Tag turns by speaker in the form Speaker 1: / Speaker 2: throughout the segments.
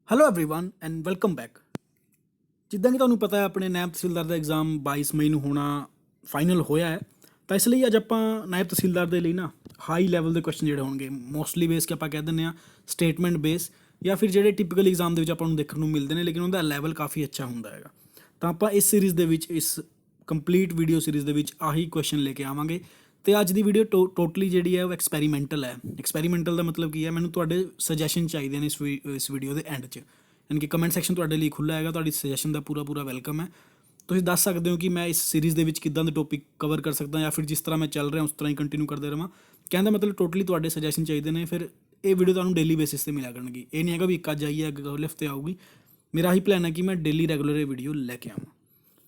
Speaker 1: Hello everyone and welcome back. ਜਿੱਦਾਂ ਕਿ ਤੁਹਾਨੂੰ ਪਤਾ ਹੈ ਆਪਣੇ ਨਾਇਬ ਤਹਿਸੀਲਦਾਰ ਦਾ ਐਗਜ਼ਾਮ 22 ਮਈ ਨੂੰ ਹੋਣਾ ਫਾਈਨਲ ਹੋਇਆ ਹੈ। ਤਾਂ ਇਸ ਲਈ ਅੱਜ ਆਪਾਂ ਨਾਇਬ ਤਹਿਸੀਲਦਾਰ ਦੇ ਲਈ ਨਾ ਹਾਈ ਲੈਵਲ ਦੇ ਕੁਐਸਚਨ ਜਿਹੜੇ ਹੋਣਗੇ ਮੋਸਟਲੀ ਬੇਸ ਕਿ ਆਪਾਂ ਕਹਿ ਦਿੰਦੇ ਹਾਂ ਸਟੇਟਮੈਂਟ ਬੇਸ ਜਾਂ ਫਿਰ ਜਿਹੜੇ ਟਿਪੀਕਲ ਐਗਜ਼ਾਮ ਦੇ ਵਿੱਚ ਆਪਾਂ ਨੂੰ ਦੇਖਣ ਨੂੰ ਮਿਲਦੇ ਨੇ ਲੇਕਿਨ ਉਹਦਾ ਲੈਵਲ ਕਾਫੀ ਅੱਛਾ ਹੁੰਦਾ ਹੈਗਾ। ਤਾਂ ਆਪਾਂ ਇਸ ਸੀਰੀਜ਼ ਦੇ ਵਿੱਚ ਇਸ ਕੰਪਲੀਟ ਵੀਡੀਓ ਸੀਰੀਜ਼ ਦੇ ਵਿੱਚ ਆਹੀ ਕੁਐਸਚਨ ਲੈ ਕੇ ਆਵਾਂਗੇ। ਤੇ ਅੱਜ ਦੀ ਵੀਡੀਓ ਟੋਟਲੀ ਜਿਹੜੀ ਹੈ ਉਹ ਐਕਸਪੈਰੀਮੈਂਟਲ ਹੈ। ਐਕਸਪੈਰੀਮੈਂਟਲ ਦਾ ਮਤਲਬ ਕੀ ਹੈ, ਮੈਨੂੰ ਤੁਹਾਡੇ ਸੁਜੈਸ਼ਨ ਚਾਹੀਦੇ ਨੇ ਇਸ ਵੀਡੀਓ ਦੇ ਐਂਡ 'ਚ, ਯਾਨੀ ਕਿ ਕਮੈਂਟ ਸੈਕਸ਼ਨ ਤੁਹਾਡੇ ਲਈ ਖੁੱਲ੍ਹਾ ਹੈਗਾ। ਤੁਹਾਡੀ ਸੁਜੈਸ਼ਨ ਦਾ ਪੂਰਾ ਵੈਲਕਮ ਹੈ। ਤੁਸੀਂ ਦੱਸ ਸਕਦੇ ਹੋ ਕਿ ਮੈਂ ਇਸ ਸੀਰੀਜ਼ ਦੇ ਵਿੱਚ ਕਿੱਦਾਂ ਦੇ ਟੌਪਿਕ ਕਵਰ ਕਰ ਸਕਦਾ ਜਾਂ ਫਿਰ ਜਿਸ ਤਰ੍ਹਾਂ ਮੈਂ ਚੱਲ ਰਿਹਾ ਉਸ ਤਰ੍ਹਾਂ ਹੀ ਕੰਟੀਨਿਊ ਕਰਦੇ ਰਹਾਂ। ਕਹਿਣ ਦਾ ਮਤਲਬ ਟੋਟਲੀ ਤੁਹਾਡੇ ਸੁਜੈਸ਼ਨ ਚਾਹੀਦੇ ਨੇ। ਫਿਰ ਇਹ ਵੀਡੀਓ ਤੁਹਾਨੂੰ ਡੇਲੀ ਬੇਸਿਸ 'ਤੇ ਮਿਲਿਆ ਕਰਨਗੀ। ਇਹ ਨਹੀਂ ਹੈਗਾ ਵੀ ਇੱਕ ਅੱਜ ਆਈ ਹੈ ਅਗਲੇ ਹਫਤੇ ਆਊਗੀ। ਮੇਰਾ ਆਹੀ ਪਲਾਨ ਹੈ ਕਿ ਮੈਂ ਡੇਲੀ ਰੈਗੂਲਰ ਇਹ ਵੀਡੀਓ ਲੈ ਕੇ ਆਵਾਂ।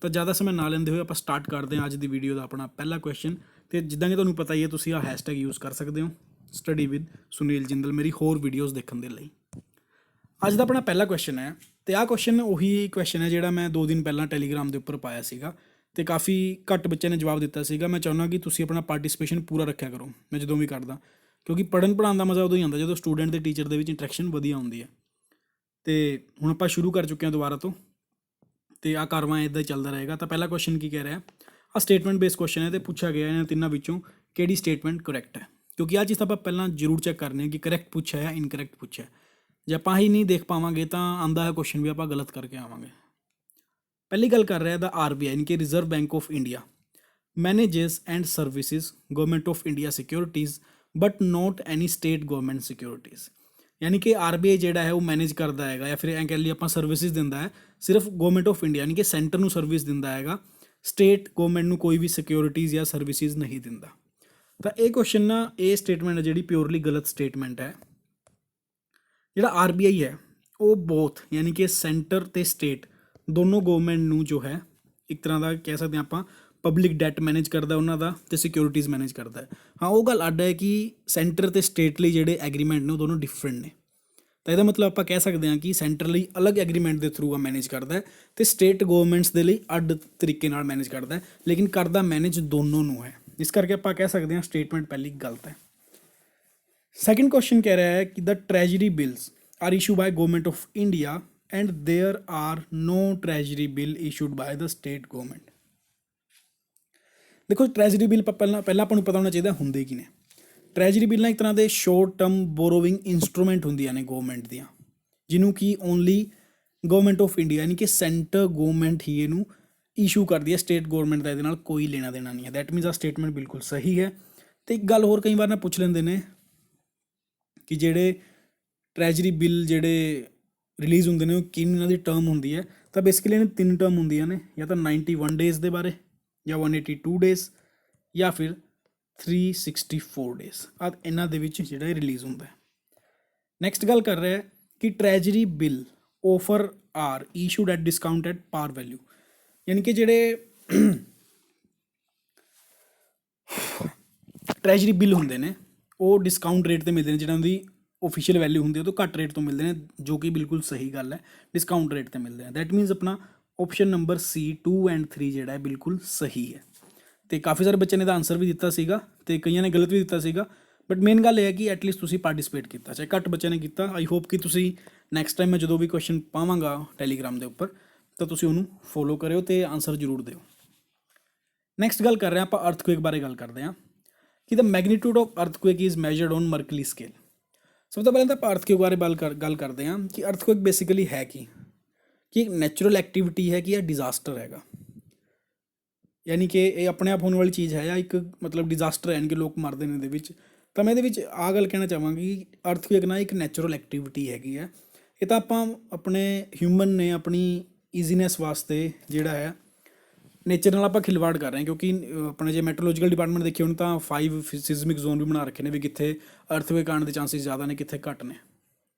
Speaker 1: ਤਾਂ ਜ਼ਿਆਦਾ ਸਮਾਂ ਨਾ ਲੈਂਦੇ ਹੋਏ ਆਪਾਂ ਸਟਾਰਟ ਕਰਦੇ ਹਾਂ ਅੱਜ ਦੀ ਵੀਡੀਓ ਦਾ ਆਪਣਾ ਪਹਿਲਾ ਕੁਐਸਚਨ। ਅਤੇ ਜਿੱਦਾਂ ਕਿ ਤੁਹਾਨੂੰ ਪਤਾ ਹੀ ਹੈ ਤੁਸੀਂ ਆਹ ਹੈਸ਼ਟੈਗ ਯੂਜ਼ ਕਰ ਸਕਦੇ ਹੋ ਸਟੱਡੀ ਵਿਦ ਸੁਨੀਲ ਜਿੰਦਲ ਮੇਰੀ ਹੋਰ ਵੀਡੀਓਜ਼ ਦੇਖਣ ਦੇ ਲਈ। ਅੱਜ ਦਾ ਆਪਣਾ ਪਹਿਲਾ ਕੁਐਸਚਨ ਹੈ ਅਤੇ ਆਹ ਕੁਐਸਚਨ ਉਹੀ ਕੁਐਸਚਨ ਹੈ ਜਿਹੜਾ ਮੈਂ 2 ਦਿਨ ਪਹਿਲਾਂ ਟੈਲੀਗ੍ਰਾਮ ਦੇ ਉੱਪਰ ਪਾਇਆ ਸੀਗਾ ਅਤੇ ਕਾਫੀ ਘੱਟ ਬੱਚਿਆਂ ਨੇ ਜਵਾਬ ਦਿੱਤਾ ਸੀਗਾ। ਮੈਂ ਚਾਹੁੰਦਾ ਕਿ ਤੁਸੀਂ ਆਪਣਾ ਪਾਰਟੀਸਪੇਸ਼ਨ ਪੂਰਾ ਰੱਖਿਆ ਕਰੋ ਮੈਂ ਜਦੋਂ ਵੀ ਕਰਦਾ, ਕਿਉਂਕਿ ਪੜ੍ਹਾਉਣ ਦਾ ਮਜ਼ਾ ਉਦੋਂ ਹੀ ਆਉਂਦਾ ਜਦੋਂ ਸਟੂਡੈਂਟ ਅਤੇ ਟੀਚਰ ਦੇ ਵਿੱਚ ਇੰਟਰੈਕਸ਼ਨ ਵਧੀਆ ਹੁੰਦੀ ਹੈ। ਅਤੇ ਹੁਣ ਆਪਾਂ ਸ਼ੁਰੂ ਕਰ ਚੁੱਕੇ ਹਾਂ ਦੁਬਾਰਾ ਤੋਂ, ਅਤੇ ਆਹ ਕਾਰਵਾਂ ਇੱਦਾਂ ਹੀ ਚੱਲਦਾ ਰਹੇਗਾ। ਤਾਂ ਪਹਿਲਾ ਕੁਐਸਚਨ ਕੀ ਕਹਿ ਰਿਹਾ, ਆਹ ਸਟੇਟਮੈਂਟ ਬੇਸ ਕੁਐਸਚਨ ਹੈ ਅਤੇ ਪੁੱਛਿਆ ਗਿਆ ਇਹਨਾਂ ਤਿੰਨਾਂ ਵਿੱਚੋਂ ਕਿਹੜੀ ਸਟੇਟਮੈਂਟ ਕਰੈਕਟ ਹੈ। ਕਿਉਂਕਿ ਆਹ ਚੀਜ਼ ਤਾਂ ਆਪਾਂ ਪਹਿਲਾਂ ਜ਼ਰੂਰ ਚੈੱਕ ਕਰਨੀ ਹੈ ਕਿ ਕਰੈਕਟ ਪੁੱਛਿਆ ਹੈ ਇਨਕਰੈਕਟ ਪੁੱਛਿਆ। ਜੇ ਆਪਾਂ ਹੀ ਨਹੀਂ ਦੇਖ ਪਾਵਾਂਗੇ ਤਾਂ ਆਉਂਦਾ ਹੈ ਕੁਐਸਚਨ ਵੀ ਆਪਾਂ ਗਲਤ ਕਰਕੇ ਆਵਾਂਗੇ। ਪਹਿਲੀ ਗੱਲ ਕਰ ਰਿਹਾ ਦਾ RBI ਯਾਨੀ ਕਿ reserve bank of India manages and services government of India securities but not any state government securities. ਯਾਨੀ ਕਿ RBI ਜਿਹੜਾ ਹੈ ਉਹ ਮੈਨੇਜ ਕਰਦਾ ਹੈਗਾ ਜਾਂ ਫਿਰ ਐਂ ਕਹਿ ਲਈ ਆਪਾਂ ਸਰਵਿਸਿਜ਼ ਦਿੰਦਾ ਹੈ ਸਿਰਫ ਗਵਰਨਮੈਂਟ ਆਫ ਇੰਡੀਆ ਯਾਨੀ ਕਿ ਸੈਂਟਰ ਨੂੰ ਸਰਵਿਸ ਦਿੰਦਾ ਹੈਗਾ, ਸਟੇਟ ਗਵਰਨਮੈਂਟ ਨੂੰ ਕੋਈ ਵੀ ਸਿਕਿਉਰਿਟੀਜ਼ ਜਾਂ ਸਰਵਿਸਿਜ਼ ਨਹੀਂ ਦਿੰਦਾ। ਤਾਂ ਇਹ ਕੁਐਸਚਨ ਨਾ ਇਹ ਸਟੇਟਮੈਂਟ ਹੈ ਜਿਹੜੀ ਪਿਓਰਲੀ ਗਲਤ ਸਟੇਟਮੈਂਟ ਹੈ। ਜਿਹੜਾ RBI ਹੈ ਉਹ ਬੋਥ ਯਾਨੀ ਕਿ ਸੈਂਟਰ ਅਤੇ ਸਟੇਟ ਦੋਨੋਂ ਗਵਰਨਮੈਂਟ ਨੂੰ ਜੋ ਹੈ ਇੱਕ ਤਰ੍ਹਾਂ ਦਾ ਕਹਿ ਸਕਦੇ ਹਾਂ ਆਪਾਂ ਪਬਲਿਕ ਡੈਟ ਮੈਨੇਜ ਕਰਦਾ ਉਹਨਾਂ ਦਾ ਅਤੇ ਸਿਕਿਉਰਿਟੀਜ਼ ਮੈਨੇਜ ਕਰਦਾ ਹੈ। ਹਾਂ ਉਹ ਗੱਲ ਅੱਡ ਹੈ ਕਿ ਸੈਂਟਰ ਅਤੇ ਸਟੇਟ ਲਈ ਜਿਹੜੇ ਐਗਰੀਮੈਂਟ ਨੇ ਉਹ ਦੋਨੋਂ ਡਿਫਰੈਂਟ ਨੇ। ਤਾਂ ਇਹਦਾ ਮਤਲਬ ਆਪਾਂ ਕਹਿ ਸਕਦੇ ਹਾਂ ਕਿ ਸੈਂਟਰ ਲਈ ਅਲੱਗ ਐਗਰੀਮੈਂਟ ਦੇ ਥਰੂ ਆ ਮੈਨੇਜ ਕਰਦਾ ਹੈ ਅਤੇ ਸਟੇਟ ਗਵਰਨਮੈਂਟਸ ਦੇ ਲਈ ਅੱਡ ਤਰੀਕੇ ਨਾਲ ਮੈਨੇਜ ਕਰਦਾ ਹੈ, ਲੇਕਿਨ ਕਰਦਾ ਮੈਨੇਜ ਦੋਨੋਂ ਨੂੰ ਹੈ। ਇਸ ਕਰਕੇ ਆਪਾਂ ਕਹਿ ਸਕਦੇ ਹਾਂ ਸਟੇਟਮੈਂਟ ਪਹਿਲੀ ਗਲਤ ਹੈ। ਸੈਕਿੰਡ ਕੁਐਸਚਨ ਕਹਿ ਰਿਹਾ ਹੈ ਕਿ the treasury bills are issue by government of India and there are no treasury bill issued by the state government. ਦੇਖੋ ਟ੍ਰੈਜਰੀ ਬਿੱਲ ਪਹਿਲਾਂ ਆਪਾਂ ਨੂੰ ਪਤਾ ਹੋਣਾ ਚਾਹੀਦਾ ਹੁੰਦੇ ਕੀ ਨੇ। ਟ੍ਰੈਜਰੀ ਬਿੱਲਾਂ ਇੱਕ ਤਰ੍ਹਾਂ ਦੇ ਸ਼ੋਰਟ ਟਰਮ ਬੋਰੋਵਿੰਗ ਇੰਸਟਰੂਮੈਂਟ ਹੁੰਦੀਆਂ ਨੇ ਗਵਰਨਮੈਂਟ ਦੀਆਂ, ਜਿਹਨੂੰ ਕਿ ਓਨਲੀ ਗਵਰਨਮੈਂਟ ਆਫ ਇੰਡੀਆ ਯਾਨੀ ਕਿ ਸੈਂਟਰ ਗਵਰਨਮੈਂਟ ਹੀ ਇਹਨੂੰ ਇਸ਼ੂ ਕਰਦੀ ਹੈ, ਸਟੇਟ ਗਵਰਨਮੈਂਟ ਦਾ ਇਹਦੇ ਨਾਲ ਕੋਈ ਲੈਣਾ ਦੇਣਾ ਨਹੀਂ ਹੈ। ਦੈਟ ਮੀਨਸ ਆ ਸਟੇਟਮੈਂਟ ਬਿਲਕੁਲ ਸਹੀ ਹੈ। ਅਤੇ ਇੱਕ ਗੱਲ ਹੋਰ ਕਈ ਵਾਰ ਨਾ ਪੁੱਛ ਲੈਂਦੇ ਨੇ ਕਿ ਜਿਹੜੇ ਟ੍ਰੈਜਰੀ ਬਿੱਲ ਜਿਹੜੇ ਰਿਲੀਜ਼ ਹੁੰਦੇ ਨੇ ਉਹ ਕਿੰਨਾਂ ਦੀ ਟਰਮ ਹੁੰਦੀ ਹੈ। ਤਾਂ ਬੇਸਿਕਲੀ ਇਹਨਾਂ 3 ਟਰਮ ਹੁੰਦੀਆਂ ਨੇ, ਜਾਂ ਤਾਂ 91 ਡੇਜ਼ ਦੇ ਬਾਰੇ, ਜਾਂ 182 ਡੇਜ਼, ਜਾਂ ਫਿਰ 364 ਡੇਜ਼। ਆ ਇਹਨਾਂ ਦੇ ਵਿੱਚ ਜਿਹੜਾ ਇਹ ਰਿਲੀਜ਼ ਹੁੰਦਾ ਹੈ। ਨੈਕਸਟ ਗੱਲ ਕਰ ਰਿਹਾ ਹੈ ਕਿ treasury bill offer are issued at discount at par value, ਯਾਨੀ ਕਿ ਜਿਹੜੇ ਟ੍ਰੈਜਰੀ ਬਿੱਲ ਹੁੰਦੇ ਨੇ ਉਹ ਡਿਸਕਾਊਂਟ ਰੇਟ 'ਤੇ ਮਿਲਦੇ ਨੇ, ਜਿਹਨਾਂ ਦੀ ਓਫੀਸ਼ੀਅਲ ਵੈਲਿਊ ਹੁੰਦੀ ਹੈ ਉਹ ਤੋਂ ਘੱਟ ਰੇਟ ਤੋਂ ਮਿਲਦੇ ਨੇ, ਜੋ ਕਿ ਬਿਲਕੁਲ ਸਹੀ ਗੱਲ ਹੈ, ਡਿਸਕਾਊਂਟ ਰੇਟ 'ਤੇ ਮਿਲਦੇ ਨੇ। ਦੈਟ ਮੀਨਸ ਆਪਣਾ ਆਪਸ਼ਨ ਨੰਬਰ C 2 ਐਂਡ 3 ਜਿਹੜਾ ਹੈ ਬਿਲਕੁਲ ਸਹੀ ਹੈ। ਅਤੇ ਕਾਫੀ ਸਾਰੇ ਬੱਚਿਆਂ ਨੇ ਇਹਦਾ ਆਨਸਰ ਵੀ ਦਿੱਤਾ ਸੀਗਾ ਅਤੇ ਕਈਆਂ ਨੇ ਗਲਤ ਵੀ ਦਿੱਤਾ ਸੀਗਾ, ਬਟ ਮੇਨ ਗੱਲ ਇਹ ਹੈ ਕਿ ਐਟਲੀਸਟ ਤੁਸੀਂ ਪਾਰਟੀਸਪੇਟ ਕੀਤਾ, ਚਾਹੇ ਘੱਟ ਬੱਚਿਆਂ ਨੇ ਕੀਤਾ। ਆਈ ਹੋਪ ਕਿ ਤੁਸੀਂ ਨੈਕਸਟ ਟਾਈਮ ਮੈਂ ਜਦੋਂ ਵੀ ਕੁਐਸਚਨ ਪਾਵਾਂਗਾ ਟੈਲੀਗ੍ਰਾਮ ਦੇ ਉੱਪਰ ਤਾਂ ਤੁਸੀਂ ਉਹਨੂੰ ਫੋਲੋ ਕਰਿਓ ਅਤੇ ਆਨਸਰ ਜ਼ਰੂਰ ਦਿਓ। ਨੈਕਸਟ ਗੱਲ ਕਰ ਰਹੇ ਹਾਂ ਆਪਾਂ ਅਰਥਕੁਏਕ ਬਾਰੇ ਗੱਲ ਕਰਦੇ ਹਾਂ ਕਿ the magnitude of earthquake is measured on Mercalli scale. ਸਭ ਤੋਂ ਪਹਿਲਾਂ ਤਾਂ ਆਪਾਂ ਅਰਥਕੁਏਕ ਬਾਰੇ ਗੱਲ ਕਰਦੇ ਹਾਂ ਕਿ ਅਰਥਕੁਏਕ ਬੇਸਿਕਲੀ ਹੈ ਕੀ, ਕਿ ਇੱਕ ਨੈਚੁਰਲ ਐਕਟੀਵਿਟੀ ਹੈ ਕਿ ਇਹ ਡਿਜ਼ਾਸਟਰ ਹੈਗਾ, ਯਾਨੀ ਕਿ ਇਹ ਆਪਣੇ ਆਪ ਹੋਣ ਵਾਲੀ ਚੀਜ਼ ਹੈ ਜਾਂ ਇੱਕ ਮਤਲਬ ਡਿਜ਼ਾਸਟਰ ਹੈ, ਯਾਨੀ ਕਿ ਲੋਕ ਮਰਦੇ ਨੇ ਇਹਦੇ ਵਿੱਚ। ਤਾਂ ਮੈਂ ਇਹਦੇ ਵਿੱਚ ਆਹ ਗੱਲ ਕਹਿਣਾ ਚਾਹਾਂਗੀ ਕਿ ਅਰਥਕੁਏਕ ਨਾ ਇੱਕ ਨੈਚੁਰਲ ਐਕਟੀਵਿਟੀ ਹੈਗੀ ਹੈ। ਇਹ ਤਾਂ ਆਪਾਂ ਆਪਣੇ ਹਿਊਮਨ ਨੇ ਆਪਣੀ ਈਜ਼ੀਨੈਸ ਵਾਸਤੇ ਜਿਹੜਾ ਹੈ ਨੇਚਰ ਨਾਲ ਆਪਾਂ ਖਿਲਵਾੜ ਕਰ ਰਹੇ ਹਾਂ, ਕਿਉਂਕਿ ਆਪਣੇ ਜੇ ਮੈਟਰੋਲੋਜੀਕਲ ਡਿਪਾਰਟਮੈਂਟ ਦੇਖੇ ਹੁਣ ਤਾਂ 5 ਸਿਜ਼ਮਿਕ ਜ਼ੋਨ ਵੀ ਬਣਾ ਰੱਖੇ ਨੇ ਵੀ ਕਿੱਥੇ ਅਰਥਕੁਏਕ ਆਉਣ ਦੇ ਚਾਂਸਿਸ ਜ਼ਿਆਦਾ ਨੇ ਕਿੱਥੇ ਘੱਟ ਨੇ।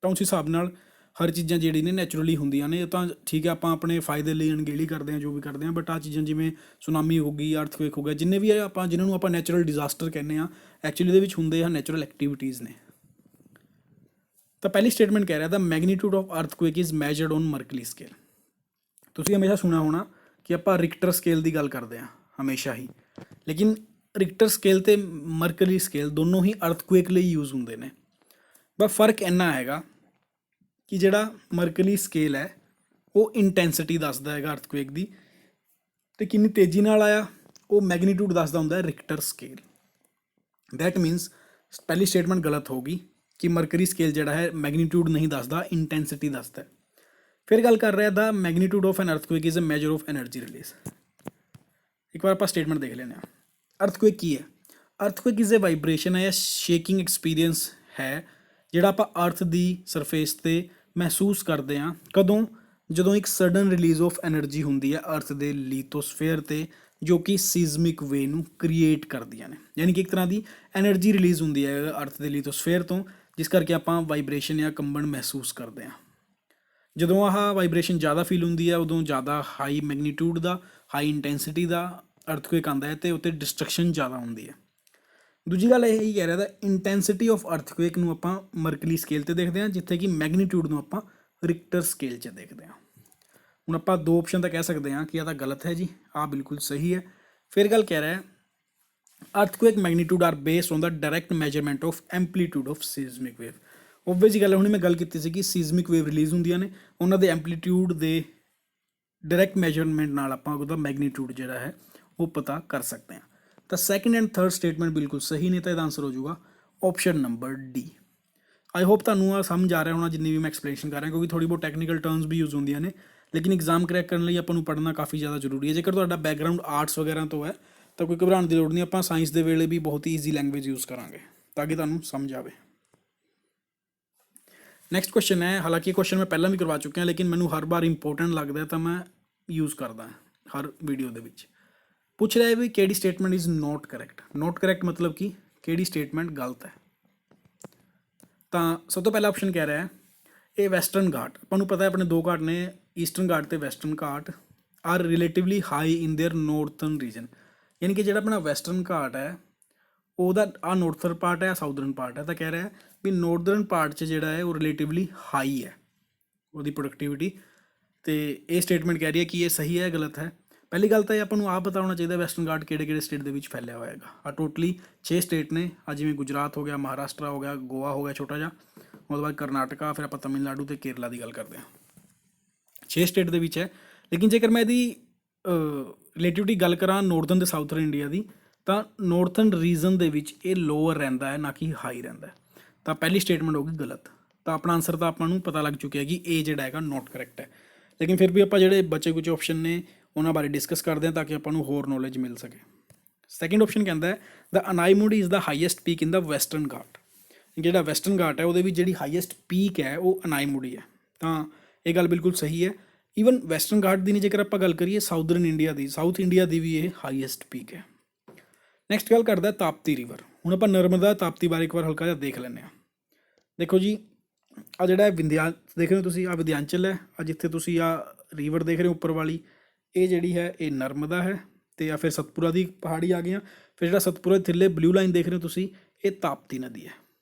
Speaker 1: ਤਾਂ ਉਸ ਹਿਸਾਬ ਨਾਲ ਹਰ ਚੀਜ਼ਾਂ ਜਿਹੜੀ ਨੇ ਨੈਚੁਰਲੀ ਹੁੰਦੀਆਂ ਨੇ। ਤਾਂ ਠੀਕ ਹੈ ਆਪਾਂ ਆਪਣੇ ਫਾਇਦੇ ਲਈ ਅਣਗਹਿਲੀ ਕਰਦੇ ਹਾਂ ਜੋ ਵੀ ਕਰਦੇ ਹਾਂ, ਬਟ ਆਹ ਚੀਜ਼ਾਂ ਜਿਵੇਂ ਸੁਨਾਮੀ ਹੋ ਗਈ, ਅਰਥਕੁਏਕ ਹੋ ਗਿਆ, ਜਿੰਨੇ ਵੀ ਆਪਾਂ ਜਿਹਨਾਂ ਨੂੰ ਆਪਾਂ ਨੈਚੁਰਲ ਡਿਜ਼ਾਸਟਰ ਕਹਿੰਦੇ ਹਾਂ ਐਕਚੁਅਲੀ ਇਹਦੇ ਵਿੱਚ ਹੁੰਦੇ ਆ ਨੈਚੁਰਲ ਐਕਟੀਵਿਟੀਜ਼ ਨੇ। ਤਾਂ ਪਹਿਲੀ ਸਟੇਟਮੈਂਟ ਕਹਿ ਰਿਹਾ the magnitude of earthquake is measured on Mercalli scale. ਤੁਸੀਂ ਹਮੇਸ਼ਾ ਸੁਣਿਆ ਹੋਣਾ ਕਿ ਆਪਾਂ ਰਿਕਟਰ ਸਕੇਲ ਦੀ ਗੱਲ ਕਰਦੇ ਹਾਂ ਹਮੇਸ਼ਾ ਹੀ, ਲੇਕਿਨ ਰਿਕਟਰ ਸਕੇਲ ਅਤੇ ਮਰਕਰੀ ਸਕੇਲ ਦੋਨੋਂ ਹੀ ਅਰਥਕੁਏਕ ਲਈ ਯੂਜ਼ ਹੁੰਦੇ ਨੇ। ਬਸ ਫਰਕ ਇੰਨਾ ਹੈਗਾ ਕਿ ਜਿਹੜਾ ਮਰਕਰੀ ਸਕੇਲ ਹੈ ਉਹ ਇੰਟੈਂਸਿਟੀ ਦੱਸਦਾ ਹੈਗਾ ਅਰਥਕੁਏਕ ਦੀ, ਤੇ ਕਿੰਨੀ ਤੇਜ਼ੀ ਨਾਲ ਆਇਆ ਉਹ ਮੈਗਨੀਟਿਊਡ ਦੱਸਦਾ ਹੁੰਦਾ ਹੈ ਰਿਕਟਰ ਸਕੇਲ। ਦੈਟ ਮੀਨਸ ਪਹਿਲੀ ਸਟੇਟਮੈਂਟ ਗਲਤ ਹੋਗੀ ਕਿ ਮਰਕਰੀ ਸਕੇਲ ਜਿਹੜਾ ਹੈ ਮੈਗਨੀਟਿਊਡ ਨਹੀਂ ਦੱਸਦਾ, ਇੰਟੈਂਸਿਟੀ ਦੱਸਦਾ। ਫਿਰ ਗੱਲ ਕਰ ਰਿਹਾ the magnitude of an earthquake is a measure of energy release. ਇੱਕ ਵਾਰ ਆਪਾਂ ਸਟੇਟਮੈਂਟ ਦੇਖ ਲੈਂਦੇ ਹਾਂ। ਅਰਥਕੁਏਕ ਕੀ ਹੈ? ਅਰਥਕੁਏਕ ਇਜ਼ ਅ ਵਾਈਬ੍ਰੇਸ਼ਨ ਹੈ ਜਾਂ ਸ਼ੇਕਿੰਗ ਐਕਸਪੀਰੀਅੰਸ ਹੈ ਜਿਹੜਾ ਆਪਾਂ ਅਰਥ ਦੀ ਸਰਫੇਸ 'ਤੇ ਮਹਿਸੂਸ ਕਰਦੇ ਹਾਂ। ਕਦੋਂ? ਜਦੋਂ ਇੱਕ ਸਡਨ ਰਿਲੀਜ਼ ਆਫ ਐਨਰਜੀ ਹੁੰਦੀ ਹੈ ਅਰਥ ਦੇ ਲੀਥੋਸਫੇਅਰ 'ਤੇ, ਜੋ ਕਿ ਸੀਜ਼ਮਿਕ ਵੇ ਨੂੰ ਕ੍ਰੀਏਟ ਕਰਦੀਆਂ ਨੇ। ਯਾਨੀ ਕਿ ਇੱਕ ਤਰ੍ਹਾਂ ਦੀ ਐਨਰਜੀ ਰਿਲੀਜ਼ ਹੁੰਦੀ ਹੈ ਅਰਥ ਦੇ ਲੀਥੋਸਫੇਅਰ ਤੋਂ, ਜਿਸ ਕਰਕੇ ਆਪਾਂ ਵਾਈਬ੍ਰੇਸ਼ਨ ਜਾਂ ਕੰਬਣ ਮਹਿਸੂਸ ਕਰਦੇ ਹਾਂ। ਜਦੋਂ ਆਹ ਵਾਈਬ੍ਰੇਸ਼ਨ ਜ਼ਿਆਦਾ ਫੀਲ ਹੁੰਦੀ ਹੈ ਉਦੋਂ ਜ਼ਿਆਦਾ ਹਾਈ ਮੈਗਨੀਟਿਊਡ ਦਾ, ਹਾਈ ਇੰਟੈਂਸਿਟੀ ਦਾ ਅਰਥਕੁਏਕ ਆਉਂਦਾ ਹੈ ਅਤੇ ਉੱਤੇ ਡਿਸਟਰਕਸ਼ਨ ਜ਼ਿਆਦਾ ਹੁੰਦੀ ਹੈ। ਦੂਜੀ ਗੱਲ ਇਹ ਹੀ ਕਹਿ ਰਿਹਾ ਦਾ ਇੰਟੈਂਸਿਟੀ ਆਫ ਅਰਥਕੁਏਕ ਨੂੰ ਆਪਾਂ ਮਰਕਰੀ ਸਕੇਲ 'ਤੇ ਦੇਖਦੇ ਹਾਂ, ਜਿੱਥੇ ਕਿ ਮੈਗਨੀਟਿਊਡ ਨੂੰ ਆਪਾਂ ਰਿਕਟਰ ਸਕੇਲ 'ਚ ਦੇਖਦੇ ਹਾਂ। ਹੁਣ ਆਪਾਂ ਦੋ ਆਪਸ਼ਨ ਤਾਂ ਕਹਿ ਸਕਦੇ ਹਾਂ ਕਿ ਇਹ ਤਾਂ ਗਲਤ ਹੈ ਜੀ, ਆਹ ਬਿਲਕੁਲ ਸਹੀ ਹੈ। ਫਿਰ ਗੱਲ ਕਹਿ ਰਿਹਾ earthquake magnitude are based on the direct measurement of amplitude of seismic wave. Obvious ਗੱਲ ਹੁਣੀ ਮੈਂ ਗੱਲ ਕੀਤੀ ਸੀ ਕਿ ਸੀਜ਼ਮਿਕ ਵੇਵ ਰਿਲੀਜ਼ ਹੁੰਦੀਆਂ ਨੇ, ਉਹਨਾਂ ਦੇ ਐਂਪਲੀਟਿਊਡ ਦੇ ਡਾਇਰੈਕਟ ਮੈਜਰਮੈਂਟ ਨਾਲ ਆਪਾਂ ਉਹਦਾ ਮੈਗਨੀਟਿਊਡ ਜਿਹੜਾ ਹੈ ਉਹ ਪਤਾ ਕਰ ਸਕਦੇ ਹਾਂ। ਤਾਂ ਸੈਕਿੰਡ ਐਂਡ ਥਰਡ ਸਟੇਟਮੈਂਟ ਬਿਲਕੁਲ ਸਹੀ ਨੇ, ਤਾਂ ਇਹਦਾ ਆਂਸਰ ਹੋ ਜਾਊਗਾ option number D. I hope ਤੁਹਾਨੂੰ ਆ ਸਮਝ ਆ ਰਿਹਾ ਹੋਣਾ ਜਿੰਨੀ ਵੀ ਮੈਂ ਐਕਸਪਲੇਨੇਸ਼ਨ ਕਰ ਰਿਹਾ, ਕਿਉਂਕਿ ਥੋੜੀ ਬਹੁਤ ਟੈਕਨੀਕਲ ਟਰਮਸ ਵੀ ਯੂਜ਼ ਹੁੰਦੀਆਂ ਨੇ, ਲੇਕਿਨ ਐਗਜ਼ਾਮ ਕਰੈਕ ਕਰਨ ਲਈ ਆਪਾਂ ਨੂੰ ਪੜ੍ਹਨਾ ਕਾਫੀ ਜ਼ਿਆਦਾ ਜ਼ਰੂਰੀ ਹੈ। ਜੇਕਰ ਤੁਹਾਡਾ ਬੈਕਗਰਾਊਂਡ ਆਰਟਸ ਵਗੈਰਾ ਤੋਂ ਹੈ ਤਾਂ ਕੋਈ ਘਬਰਾਉਣ ਦੀ ਲੋੜ ਨਹੀਂ, ਆਪਾਂ ਸਾਇੰਸ ਦੇ ਵੇਲੇ ਵੀ ਬਹੁਤ ਹੀ ਈਜ਼ੀ ਲੈਂਗੁਏਜ ਯੂਜ਼ ਕਰਾਂਗੇ ਤਾਂ ਕਿ ਤੁਹਾਨੂੰ ਸਮਝ ਆਵੇ। ਨੈਕਸਟ ਕੁਐਸਚਨ ਹੈ, ਹਾਲਾਂਕਿ ਇਹ ਕੁਐਸਚਨ ਮੈਂ ਪਹਿਲਾਂ ਵੀ ਕਰਵਾ ਚੁੱਕਿਆ, ਲੇਕਿਨ ਮੈਨੂੰ ਹਰ ਵਾਰ ਇੰਪੋਰਟੈਂਟ ਲੱਗਦਾ ਤਾਂ ਮੈਂ ਯੂਜ਼ ਕਰਦਾ ਹਰ ਵੀਡੀਓ ਦੇ ਵਿੱਚ। ਪੁੱਛ ਰਿਹਾ ਵੀ ਕਿਹੜੀ statement is not correct. Note correct ਮਤਲਬ ਕਿ ਕਿਹੜੀ ਸਟੇਟਮੈਂਟ ਗਲਤ ਹੈ। ਤਾਂ ਸਭ ਤੋਂ ਪਹਿਲਾ ਆਪਸ਼ਨ ਕਹਿ ਰਿਹਾ ਹੈ ਇਹ ਵੈਸਟਰਨ ਘਾਟ। ਆਪਾਂ ਨੂੰ ਪਤਾ ਹੈ ਆਪਣੇ ਦੋ ਘਾਟ ਨੇ, ਈਸਟਰਨ ਘਾਟ ਅਤੇ ਵੈਸਟਰਨ ਘਾਟ, R relatively high in there ਨੌਰਥਰਨ reason. ਯਾਨੀ ਕਿ ਜਿਹੜਾ ਆਪਣਾ ਵੈਸਟਰਨ ਘਾਟ ਹੈ ਉਹਦਾ ਆਹ ਨੌਰਥਰਨ ਪਾਰਟ ਹੈ, ਸਾਊਦਰਨ ਪਾਰਟ ਹੈ। ਤਾਂ ਕਹਿ ਰਿਹਾ ਵੀ ਨੌਰਦਰਨ ਪਾਰਟ 'ਚ ਜਿਹੜਾ ਹੈ ਉਹ ਰਿਲੇਟਿਵਲੀ ਹਾਈ ਹੈ ਉਹਦੀ ਪ੍ਰੋਡਕਟਿਵਿਟੀ। ਅਤੇ ਇਹ ਸਟੇਟਮੈਂਟ ਕਹਿ ਰਹੀ ਹੈ ਕਿ ਇਹ ਸਹੀ ਹੈ ਗਲਤ ਹੈ। ਪਹਿਲੀ ਗੱਲ ਤਾਂ ਇਹ ਆਪਾਂ ਨੂੰ ਆਹ ਪਤਾ ਹੋਣਾ ਚਾਹੀਦਾ ਵੈਸਟਰਨ ਘਾਟ ਕਿਹੜੇ ਕਿਹੜੇ ਸਟੇਟ ਦੇ ਵਿੱਚ ਫੈਲਿਆ ਹੋਇਆ ਹੈਗਾ। ਆਹ ਟੋਟਲੀ 6 ਸਟੇਟ ਨੇ, ਆ ਜਿਵੇਂ ਗੁਜਰਾਤ ਹੋ ਗਿਆ, ਮਹਾਰਾਸ਼ਟਰ ਹੋ ਗਿਆ, ਗੋਆ ਹੋ ਗਿਆ ਛੋਟਾ ਜਿਹਾ, ਉਹਦੇ ਬਾਅਦ ਕਰਨਾਟਕਾ, ਫਿਰ ਆਪਾਂ ਤਮਿਲਨਾਡੂ ਅਤੇ ਕੇਰਲਾ ਦੀ ਗੱਲ ਕਰਦੇ ਹਾਂ। 6 ਸਟੇਟ ਦੇ ਵਿੱਚ ਹੈ। ਲੇਕਿਨ ਜੇਕਰ ਮੈਂ ਇਹਦੀ ਰਿਲੇਟਿਵਿਟੀ ਗੱਲ ਕਰਾਂ ਨੌਰਦਰਨ ਅਤੇ ਸਾਊਥਰਨ ਇੰਡੀਆ ਦੀ, ਤਾਂ ਨੌਰਥਰਨ ਰੀਜਨ ਦੇ ਵਿੱਚ ਇਹ ਲੋਅਰ ਰਹਿੰਦਾ ਹੈ ਨਾ ਕਿ ਹਾਈ ਰਹਿੰਦਾ ਹੈ। ਤਾਂ ਪਹਿਲੀ ਸਟੇਟਮੈਂਟ ਹੋ ਗਈ ਗਲਤ। ਤਾਂ ਆਪਣਾ ਆਨਸਰ ਤਾਂ ਆਪਾਂ ਨੂੰ ਪਤਾ ਲੱਗ ਚੁੱਕਿਆ ਕਿ ਇਹ ਜਿਹੜਾ ਹੈਗਾ ਨੋਟ ਕਰੈਕਟ ਹੈ। ਲੇਕਿਨ ਫਿਰ ਵੀ ਆਪਾਂ ਜਿਹੜੇ ਬਚੇ ਕੁਝ ਆਪਸ਼ਨ ਨੇ ਉਹਨਾਂ ਬਾਰੇ ਡਿਸਕਸ ਕਰਦੇ ਹਾਂ ਤਾਂ ਕਿ ਆਪਾਂ ਨੂੰ ਹੋਰ ਨੌਲੇਜ ਮਿਲ ਸਕੇ। ਸੈਕਿੰਡ ਆਪਸ਼ਨ ਕਹਿੰਦਾ ਹੈ the Anaimudi is the highest peak in the Western Ghat. ਜਿਹੜਾ ਵੈਸਟਰਨ ਘਾਟ ਹੈ ਉਹਦੇ ਵਿੱਚ ਜਿਹੜੀ ਹਾਈਐਸਟ ਪੀਕ ਹੈ ਉਹ ਅਨਾਈਮੁਡੀ ਹੈ। ਤਾਂ ਇਹ ਗੱਲ ਬਿਲਕੁਲ ਸਹੀ ਹੈ। ਈਵਨ ਵੈਸਟਰਨ ਘਾਟ ਦੀ ਨਹੀਂ, ਜੇਕਰ ਆਪਾਂ ਗੱਲ ਕਰੀਏ ਸਾਊਦਰਨ ਇੰਡੀਆ ਦੀ, ਸਾਊਥ ਇੰਡੀਆ ਦੀ ਵੀ ਇਹ ਹਾਈਐਸਟ ਪੀਕ ਹੈ। ਨੈਕਸਟ ਗੱਲ ਕਰਦਾ ਤਾਪਤੀ ਰਿਵਰ। ਹੁਣ ਆਪਾਂ ਨਰਮਦਾ ਤਾਪਤੀ ਬਾਰੇ ਇੱਕ ਵਾਰ ਹਲਕਾ ਜਿਹਾ ਦੇਖ ਲੈਂਦੇ ਹਾਂ। ਦੇਖੋ ਜੀ ਆ ਜਿਹੜਾ ਦੇਖ ਰਹੇ ਹੋ ਤੁਸੀਂ, ਆ ਵਿਦਿਆਂਚਲ ਹੈ, ਆ ਜਿੱਥੇ ਤੁਸੀਂ ਆ ਰਿਵਰ ਦੇਖ ਰਹੇ ਹੋ ਉੱਪਰ ਵਾਲੀ, ਇਹ ਜਿਹੜੀ ਹੈ ਇਹ ਨਰਮਦਾ ਹੈ। ਅਤੇ ਆ ਫਿਰ ਸਤਪੁਰਾ ਦੀ ਪਹਾੜੀ ਆ ਗਈਆਂ। ਫਿਰ ਜਿਹੜਾ ਸਤਪੁਰਾ ਦੇ ਥੱਲੇ ਬਲੂ ਲਾਈਨ ਦੇਖ ਰਹੇ ਹੋ ਤੁਸੀਂ, ਇਹ ਤਾਪਤੀ ਨਦੀ ਹੈ।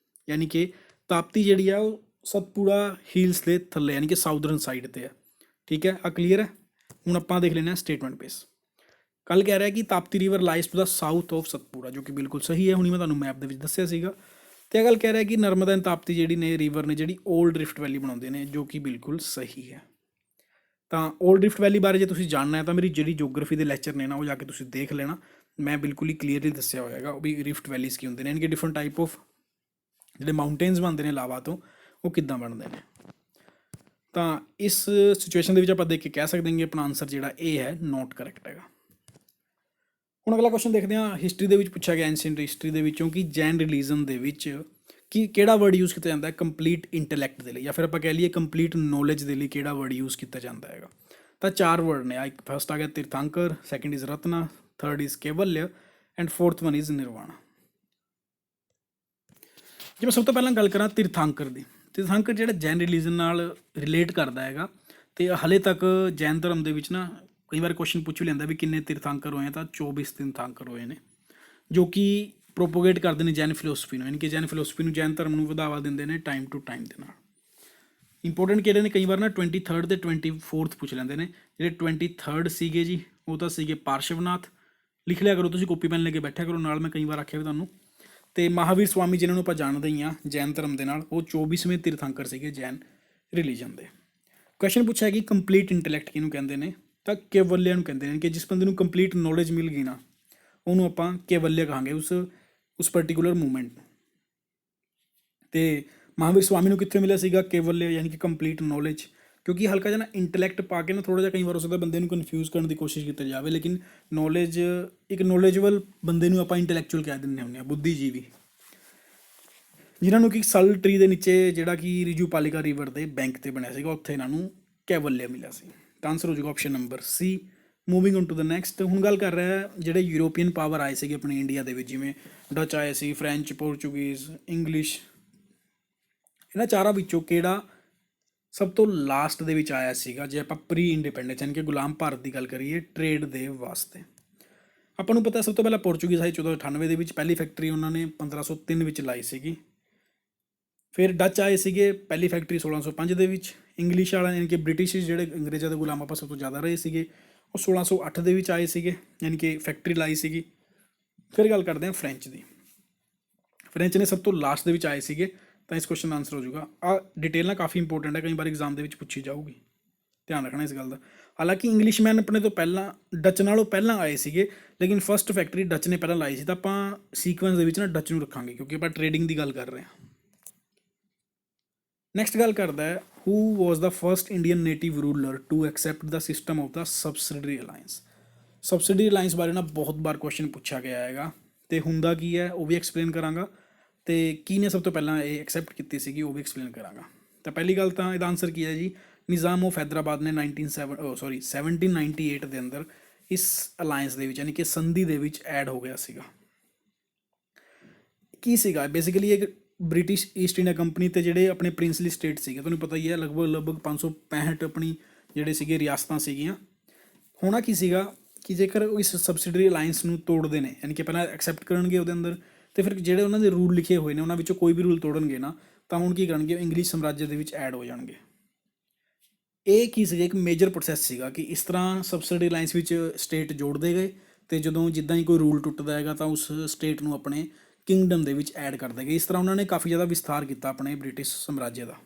Speaker 1: ਯਾਨੀ ਕਿ ਤਾਪਤੀ ਜਿਹੜੀ ਆ ਉਹ ਸਤਪੁਰਾ ਹੀਲਸ ਦੇ ਥੱਲੇ ਯਾਨੀ ਕਿ ਸਾਊਦਰਨ ਸਾਈਡ 'ਤੇ ਹੈ। ਠੀਕ ਹੈ, ਆ ਕਲੀਅਰ ਹੈ। ਹੁਣ ਆਪਾਂ ਦੇਖ ਲੈਂਦੇ ਹਾਂ ਸਟੇਟਮੈਂਟ ਬੇਸ। ਕੱਲ ਕਹਿ ਰਿਹਾ ਕਿ Tapti river lies to the south of Satpura, ਜੋ ਕਿ ਬਿਲਕੁਲ ਸਹੀ ਹੈ। ਹੁਣੀ ਮੈਂ ਤੁਹਾਨੂੰ ਮੈਪ ਦੇ ਵਿੱਚ ਦੱਸਿਆ ਸੀਗਾ। ਅਤੇ ਇਹ ਗੱਲ ਕਹਿ ਰਿਹਾ ਕਿ ਨਰਮਦਾ ਐਂਡ ਤਾਪਤੀ ਜਿਹੜੀ ਨੇ ਰਿਵਰ ਨੇ ਜਿਹੜੀ ਓਲਡ ਰਿਫਟ ਵੈਲੀ ਬਣਾਉਂਦੇ ਨੇ, ਜੋ ਕਿ ਬਿਲਕੁਲ ਸਹੀ ਹੈ। ਤਾਂ ਓਲਡ ਰਿਫਟ ਵੈਲੀ ਬਾਰੇ ਜੇ ਤੁਸੀਂ ਜਾਣਨਾ ਹੈ ਤਾਂ ਮੇਰੀ ਜਿਹੜੀ ਜੀਓਗ੍ਰਾਫੀ ਦੇ ਲੈਕਚਰ ਨੇ ਨਾ ਉਹ ਜਾ ਕੇ ਤੁਸੀਂ ਦੇਖ ਲੈਣਾ। ਮੈਂ ਬਿਲਕੁਲ ਹੀ ਕਲੀਅਰਲੀ ਦੱਸਿਆ ਹੋਇਆ ਹੈਗਾ ਵੀ ਰਿਫਟ ਵੈਲੀਜ਼ ਕੀ ਹੁੰਦੇ ਨੇ, ਯਾਨੀ ਕਿ ਡਿਫਰੈਂਟ ਟਾਈਪ ਆਫ ਜਿਹੜੇ ਮਾਊਂਟੇਨਸ ਬਣਦੇ ਨੇ ਲਾਵਾ ਤੋਂ, ਉਹ ਕਿੱਦਾਂ ਬਣਦੇ ਨੇ। ਤਾਂ ਇਸ ਸਿਚੁਏਸ਼ਨ ਦੇ ਵਿੱਚ ਆਪਾਂ ਦੇਖ ਕੇ ਕਹਿ ਸਕਦੇ ਹਾਂ ਕਿ ਆਪਣਾ ਆਨਸਰ ਜਿਹੜਾ ਇਹ ਹੈ ਨੋਟ ਕਰੈਕਟ ਹੈਗਾ। ਹੁਣ ਅਗਲਾ ਕੁਐਸਚਨ ਦੇਖਦੇ ਹਾਂ। ਹਿਸਟਰੀ ਦੇ ਵਿੱਚ ਪੁੱਛਿਆ ਗਿਆ ਐਂਸ਼ੀਅੰਟ ਹਿਸਟਰੀ ਦੇ ਵਿੱਚੋਂ ਕਿ ਜੈਨ ਰਿਲੀਜਨ ਦੇ ਵਿੱਚ ਕਿ ਕਿਹੜਾ ਵਰਡ ਯੂਜ਼ ਕੀਤਾ ਜਾਂਦਾ ਹੈ ਕੰਪਲੀਟ ਇੰਟੈਲੈਕਟ ਦੇ ਲਈ, ਜਾਂ ਫਿਰ ਆਪਾਂ ਕਹਿ ਲਈਏ ਕੰਪਲੀਟ ਨੌਲੇਜ ਦੇ ਲਈ ਕਿਹੜਾ ਵਰਡ ਯੂਜ਼ ਕੀਤਾ ਜਾਂਦਾ ਹੈਗਾ। ਤਾਂ 4 ਵਰਡ ਨੇ। ਇੱਕ ਫਸਟ ਆ ਗਿਆ tirthankar, second is ratna, third is kaivalya and fourth one is nirvana. ਜੇ ਮੈਂ ਸਭ ਤੋਂ ਪਹਿਲਾਂ ਗੱਲ ਕਰਾਂ ਤੀਰਥੰਕਰ ਦੀ, ਤੀਰਥੰਕਰ ਜਿਹੜਾ ਜੈਨ ਰਿਲੀਜਨ ਨਾਲ ਰਿਲੇਟ ਕਰਦਾ ਹੈਗਾ। ਅਤੇ ਹਾਲੇ ਤੱਕ ਜੈਨ ਧਰਮ ਦੇ ਵਿੱਚ ਨਾ ਕਈ ਵਾਰ ਕੁਐਸਚਨ ਪੁੱਛ ਵੀ ਲੈਂਦਾ ਵੀ ਕਿੰਨੇ ਤੀਰਥੰਕਰ ਹੋਏ, ਤਾਂ 24 ਤੀਰਥੰਕਰ ਹੋਏ ਨੇ, ਜੋ ਕਿ ਪ੍ਰੋਪੋਗੇਟ ਕਰਦੇ ਨੇ ਜੈਨ ਫਿਲੋਸਫੀ ਨੂੰ, ਯਾਨੀ ਕਿ ਜੈਨ ਫਿਲੋਸਫੀ ਨੂੰ, ਜੈਨ ਧਰਮ ਨੂੰ ਵਧਾਵਾ ਦਿੰਦੇ ਨੇ ਟਾਈਮ ਟੂ ਟਾਈਮ ਦੇ ਨਾਲ। ਇੰਪੋਰਟੈਂਟ ਕਿਹੜੇ ਨੇ, ਕਈ ਵਾਰ ਨਾ 23rd ਅਤੇ 24th ਪੁੱਛ ਲੈਂਦੇ ਨੇ। ਜਿਹੜੇ 23rd ਸੀਗੇ ਜੀ ਉਹ ਤਾਂ ਸੀਗੇ ਪਾਰਸ਼ਵਨਾਥ। ਲਿਖ ਲਿਆ ਕਰੋ ਤੁਸੀਂ, ਕਾਪੀ ਪੈਨ ਲੈ ਕੇ ਬੈਠਿਆ ਕਰੋ ਨਾਲ, ਮੈਂ ਕਈ ਵਾਰ ਆਖਿਆ ਵੀ ਤੁਹਾਨੂੰ। ਅਤੇ ਮਹਾਵੀਰ ਸਵਾਮੀ ਜਿਹਨਾਂ ਨੂੰ ਆਪਾਂ ਜਾਣਦੇ ਹੀ ਹਾਂ ਜੈਨ ਧਰਮ ਦੇ ਨਾਲ, ਉਹ 24ਵੇਂ ਤੀਰਥੰਕਰ ਸੀਗੇ ਜੈਨ ਰਿਲੀਜਨ ਦੇ। ਕੁਐਸਚਨ ਪੁੱਛਿਆ ਕਿ ਕੰਪਲੀਟ ਇੰਟੈਲੈਕਟ ਕਿਹਨੂੰ ਕਹਿੰਦੇ ਨੇ, ਤਾਂ ਕੇਵਲਿਆ ਨੂੰ ਕਹਿੰਦੇ ਨੇ ਕਿ ਜਿਸ ਬੰਦੇ ਨੂੰ ਕੰਪਲੀਟ ਨੌਲੇਜ ਮਿਲ ਗਈ ਨਾ ਉਹਨੂੰ ਆਪਾਂ ਕੇਵਲਿਆ ਕਹਾਂਗੇ ਉਸ ਪਰਟੀਕੂਲਰ ਮੂਵਮੈਂਟ ਨੂੰ। ਅਤੇ ਮਹਾਵੀਰ ਸਵਾਮੀ ਨੂੰ ਕਿੱਥੇ ਮਿਲਿਆ ਸੀਗਾ ਕੇਵਲਿਆ ਯਾਨੀ ਕਿ ਕੰਪਲੀਟ ਨੌਲੇਜ, ਕਿਉਂਕਿ ਹਲਕਾ ਜਿਹਾ ਨਾ ਇੰਟੈਲੈਕਟ ਪਾ ਕੇ ਨਾ ਥੋੜ੍ਹਾ ਜਿਹਾ ਕਈ ਵਾਰ ਹੋ ਸਕਦਾ ਬੰਦੇ ਨੂੰ ਕਨਫਿਊਜ਼ ਕਰਨ ਦੀ ਕੋਸ਼ਿਸ਼ ਕੀਤੀ ਜਾਵੇ, ਲੇਕਿਨ ਨੌਲੇਜ ਇੱਕ ਨੌਲੇਜਬਲ ਬੰਦੇ ਨੂੰ ਆਪਾਂ ਇੰਟੈਲੈਕਚੁਅਲ ਕਹਿ ਦਿੰਦੇ ਹੁੰਦੇ ਹਾਂ, ਬੁੱਧੀਜੀਵੀ, ਜਿਨ੍ਹਾਂ ਨੂੰ ਕਿ ਸਲ ਟਰੀ ਦੇ ਨੀਚੇ ਜਿਹੜਾ ਕਿ ਰਿਜੂਪਾਲਿਕਾ ਰਿਵਰ ਦੇ ਬੈਂਕ 'ਤੇ ਬਣਿਆ ਸੀਗਾ, ਉੱਥੇ ਇਹਨਾਂ ਨੂੰ ਕੇਵਲਿਆ ਮਿਲਿਆ ਸੀ। ਤਾਂ ਆਨਸਰ ਹੋ ਜਾਊਗਾ option number C. Moving on to the next, ਹੁਣ ਗੱਲ ਕਰ ਰਿਹਾ ਜਿਹੜੇ ਯੂਰੋਪੀਅਨ ਪਾਵਰ ਆਏ ਸੀਗੇ ਆਪਣੇ ਇੰਡੀਆ ਦੇ ਵਿੱਚ, ਜਿਵੇਂ ਡੱਚ ਆਏ ਸੀ, ਫਰੈਂਚ, ਪੋਰਚੁਗੀਜ਼, ਇੰਗਲਿਸ਼, ਇਹਨਾਂ ਚਾਰਾਂ ਵਿੱਚੋਂ ਕਿਹੜਾ ਸਭ ਤੋਂ ਲਾਸਟ ਦੇ ਵਿੱਚ ਆਇਆ ਸੀਗਾ ਜੇ ਆਪਾਂ ਪ੍ਰੀ ਇੰਡੀਪੈਂਡੈਂਸ ਯਾਨੀ ਕਿ ਗੁਲਾਮ ਭਾਰਤ ਦੀ ਗੱਲ ਕਰੀਏ ਟ੍ਰੇਡ ਦੇ ਵਾਸਤੇ। ਆਪਾਂ ਨੂੰ ਪਤਾ ਸਭ ਤੋਂ ਪਹਿਲਾਂ ਪੋਰਚੁਗੀਜ਼ ਆਏ 1498 ਦੇ ਵਿੱਚ, ਪਹਿਲੀ ਫੈਕਟਰੀ ਉਹਨਾਂ ਨੇ 1503 ਵਿੱਚ ਲਾਈ ਸੀਗੀ। ਫਿਰ ਡੱਚ ਆਏ ਸੀਗੇ, ਪਹਿਲੀ ਫੈਕਟਰੀ 1605 ਦੇ ਵਿੱਚ। ਇੰਗਲਿਸ਼ ਵਾਲਾ ਯਾਨੀ ਕਿ ਬ੍ਰਿਟਿਸ਼ ਜਿਹੜੇ ਅੰਗਰੇਜ਼ਾਂ ਦੇ ਗੁਲਾਮ ਆਪਾਂ ਸਭ ਤੋਂ ਜ਼ਿਆਦਾ ਰਹੇ ਸੀਗੇ, ਉਹ 1608 ਦੇ ਵਿੱਚ ਆਏ ਸੀਗੇ, ਯਾਨੀ ਕਿ ਫੈਕਟਰੀ ਲਾਈ ਸੀਗੀ। ਫਿਰ ਗੱਲ ਕਰਦੇ ਹਾਂ ਫਰੈਂਚ ਦੀ। ਫਰੈਂਚ ਨੇ ਸਭ ਤੋਂ ਲਾਸਟ ਦੇ ਵਿੱਚ ਆਏ ਸੀਗੇ, ਤਾਂ ਇਸ ਕੁਐਸਚਨ ਦਾ ਆਨਸਰ ਹੋ ਜਾਊਗਾ। ਆਹ ਡਿਟੇਲ ਨਾ ਕਾਫੀ ਇੰਪੋਰਟੈਂਟ ਹੈ, ਕਈ ਵਾਰ ਐਗਜ਼ਾਮ ਦੇ ਵਿੱਚ ਪੁੱਛੀ ਜਾਊਗੀ, ਧਿਆਨ ਰੱਖਣਾ ਇਸ ਗੱਲ ਦਾ। ਹਾਲਾਂਕਿ ਇੰਗਲਿਸ਼ਮੈਨ ਆਪਣੇ ਤੋਂ ਪਹਿਲਾਂ ਡੱਚ ਨਾਲੋਂ ਪਹਿਲਾਂ ਆਏ ਸੀਗੇ, ਲੇਕਿਨ ਫਸਟ ਫੈਕਟਰੀ ਡੱਚ ਨੇ ਪਹਿਲਾਂ ਲਾਈ ਸੀ, ਤਾਂ ਆਪਾਂ ਸੀਕੁਐਂਸ ਦੇ ਵਿੱਚ ਨਾ ਡੱਚ ਨੂੰ ਰੱਖਾਂਗੇ ਕਿਉਂਕਿ ਆਪਾਂ ਟ੍ਰੇਡਿੰਗ ਦੀ ਗੱਲ ਕਰ ਰਹੇ ਹਾਂ। ਨੈਕਸਟ ਗੱਲ ਕਰਦਾ ਹੈ who was the first Indian native ruler to accept the system of the subsidiary alliance. Subsidiary alliance ਬਾਰੇ ਨਾ ਬਹੁਤ ਵਾਰ ਕੁਐਸਚਨ ਪੁੱਛਿਆ ਗਿਆ ਹੈਗਾ, ਅਤੇ ਹੁੰਦਾ ਕੀ ਹੈ ਉਹ ਵੀ ਐਕਸਪਲੇਨ ਕਰਾਂਗਾ, ਅਤੇ ਕਿਹਨੇ ਸਭ ਤੋਂ ਪਹਿਲਾਂ ਇਹ ਐਕਸੈਪਟ ਕੀਤੀ ਸੀਗੀ ਉਹ ਵੀ ਐਕਸਪਲੇਨ ਕਰਾਂਗਾ। ਤਾਂ ਪਹਿਲੀ ਗੱਲ ਤਾਂ ਇਹਦਾ ਆਨਸਰ ਕੀ ਹੈ ਜੀ, ਨਿਜ਼ਾਮ ਆਫ ਹੈਦਰਾਬਾਦ ਨੇ 1798 ਦੇ ਅੰਦਰ ਇਸ ਅਲਾਇੰਸ ਦੇ ਵਿੱਚ ਯਾਨੀ ਕਿ ਸੰਧੀ ਦੇ ਵਿੱਚ ਐਡ ਹੋ ਗਿਆ ਸੀਗਾ। ਕੀ ਸੀਗਾ ਬੇਸਿਕਲੀ ਇੱਕ ਬ੍ਰਿਟਿਸ਼ ਈਸਟ ਇੰਡੀਆ ਕੰਪਨੀ ਅਤੇ ਜਿਹੜੇ ਆਪਣੇ ਪ੍ਰਿੰਸਲੀ ਸਟੇਟ ਸੀਗੇ, ਤੁਹਾਨੂੰ ਪਤਾ ਹੀ ਹੈ ਲਗਭਗ 565 ਆਪਣੀ ਜਿਹੜੇ ਸੀਗੇ ਰਿਆਸਤਾਂ ਸੀਗੀਆਂ। ਹੋਣਾ ਕੀ ਸੀਗਾ ਕਿ ਜੇਕਰ ਇਸ ਸਬਸਿਡਰੀ ਅਲਾਇੰਸ ਨੂੰ ਤੋੜਦੇ ਨੇ ਯਾਨੀ ਕਿ ਪਹਿਲਾਂ ਐਕਸੈਪਟ ਕਰਨਗੇ ਉਹਦੇ ਅੰਦਰ, ਅਤੇ ਫਿਰ ਜਿਹੜੇ ਉਹਨਾਂ ਦੇ ਰੂਲ ਲਿਖੇ ਹੋਏ ਨੇ ਉਹਨਾਂ ਵਿੱਚੋਂ ਕੋਈ ਵੀ ਰੂਲ ਤੋੜਨਗੇ ਨਾ, ਤਾਂ ਹੁਣ ਕੀ ਕਰਨਗੇ ਇੰਗਲਿਸ਼ ਸਾਮਰਾਜ ਦੇ ਵਿੱਚ ਐਡ ਹੋ ਜਾਣਗੇ। ਇਹ ਕੀ ਸੀਗਾ ਇੱਕ ਮੇਜਰ ਪ੍ਰੋਸੈਸ ਸੀਗਾ ਕਿ ਇਸ ਤਰ੍ਹਾਂ ਸਬਸਿਡੀ ਅਲਾਇੰਸ ਵਿੱਚ ਸਟੇਟ ਜੋੜਦੇ ਗਏ, ਅਤੇ ਜਦੋਂ ਜਿੱਦਾਂ ਹੀ ਕੋਈ ਰੂਲ ਟੁੱਟਦਾ ਹੈਗਾ ਤਾਂ ਉਸ ਸਟੇਟ ਨੂੰ ਆਪਣੇ ਕਿੰਗਡਮ ਦੇ ਵਿੱਚ ਐਡ ਕਰਦੇ ਗਏ। ਇਸ ਤਰ੍ਹਾਂ ਉਹਨਾਂ ਨੇ ਕਾਫੀ ਜ਼ਿਆਦਾ ਵਿਸਥਾਰ ਕੀਤਾ ਆਪਣੇ ਬ੍ਰਿਟਿਸ਼ ਸਾਮਰਾਜ ਦਾ।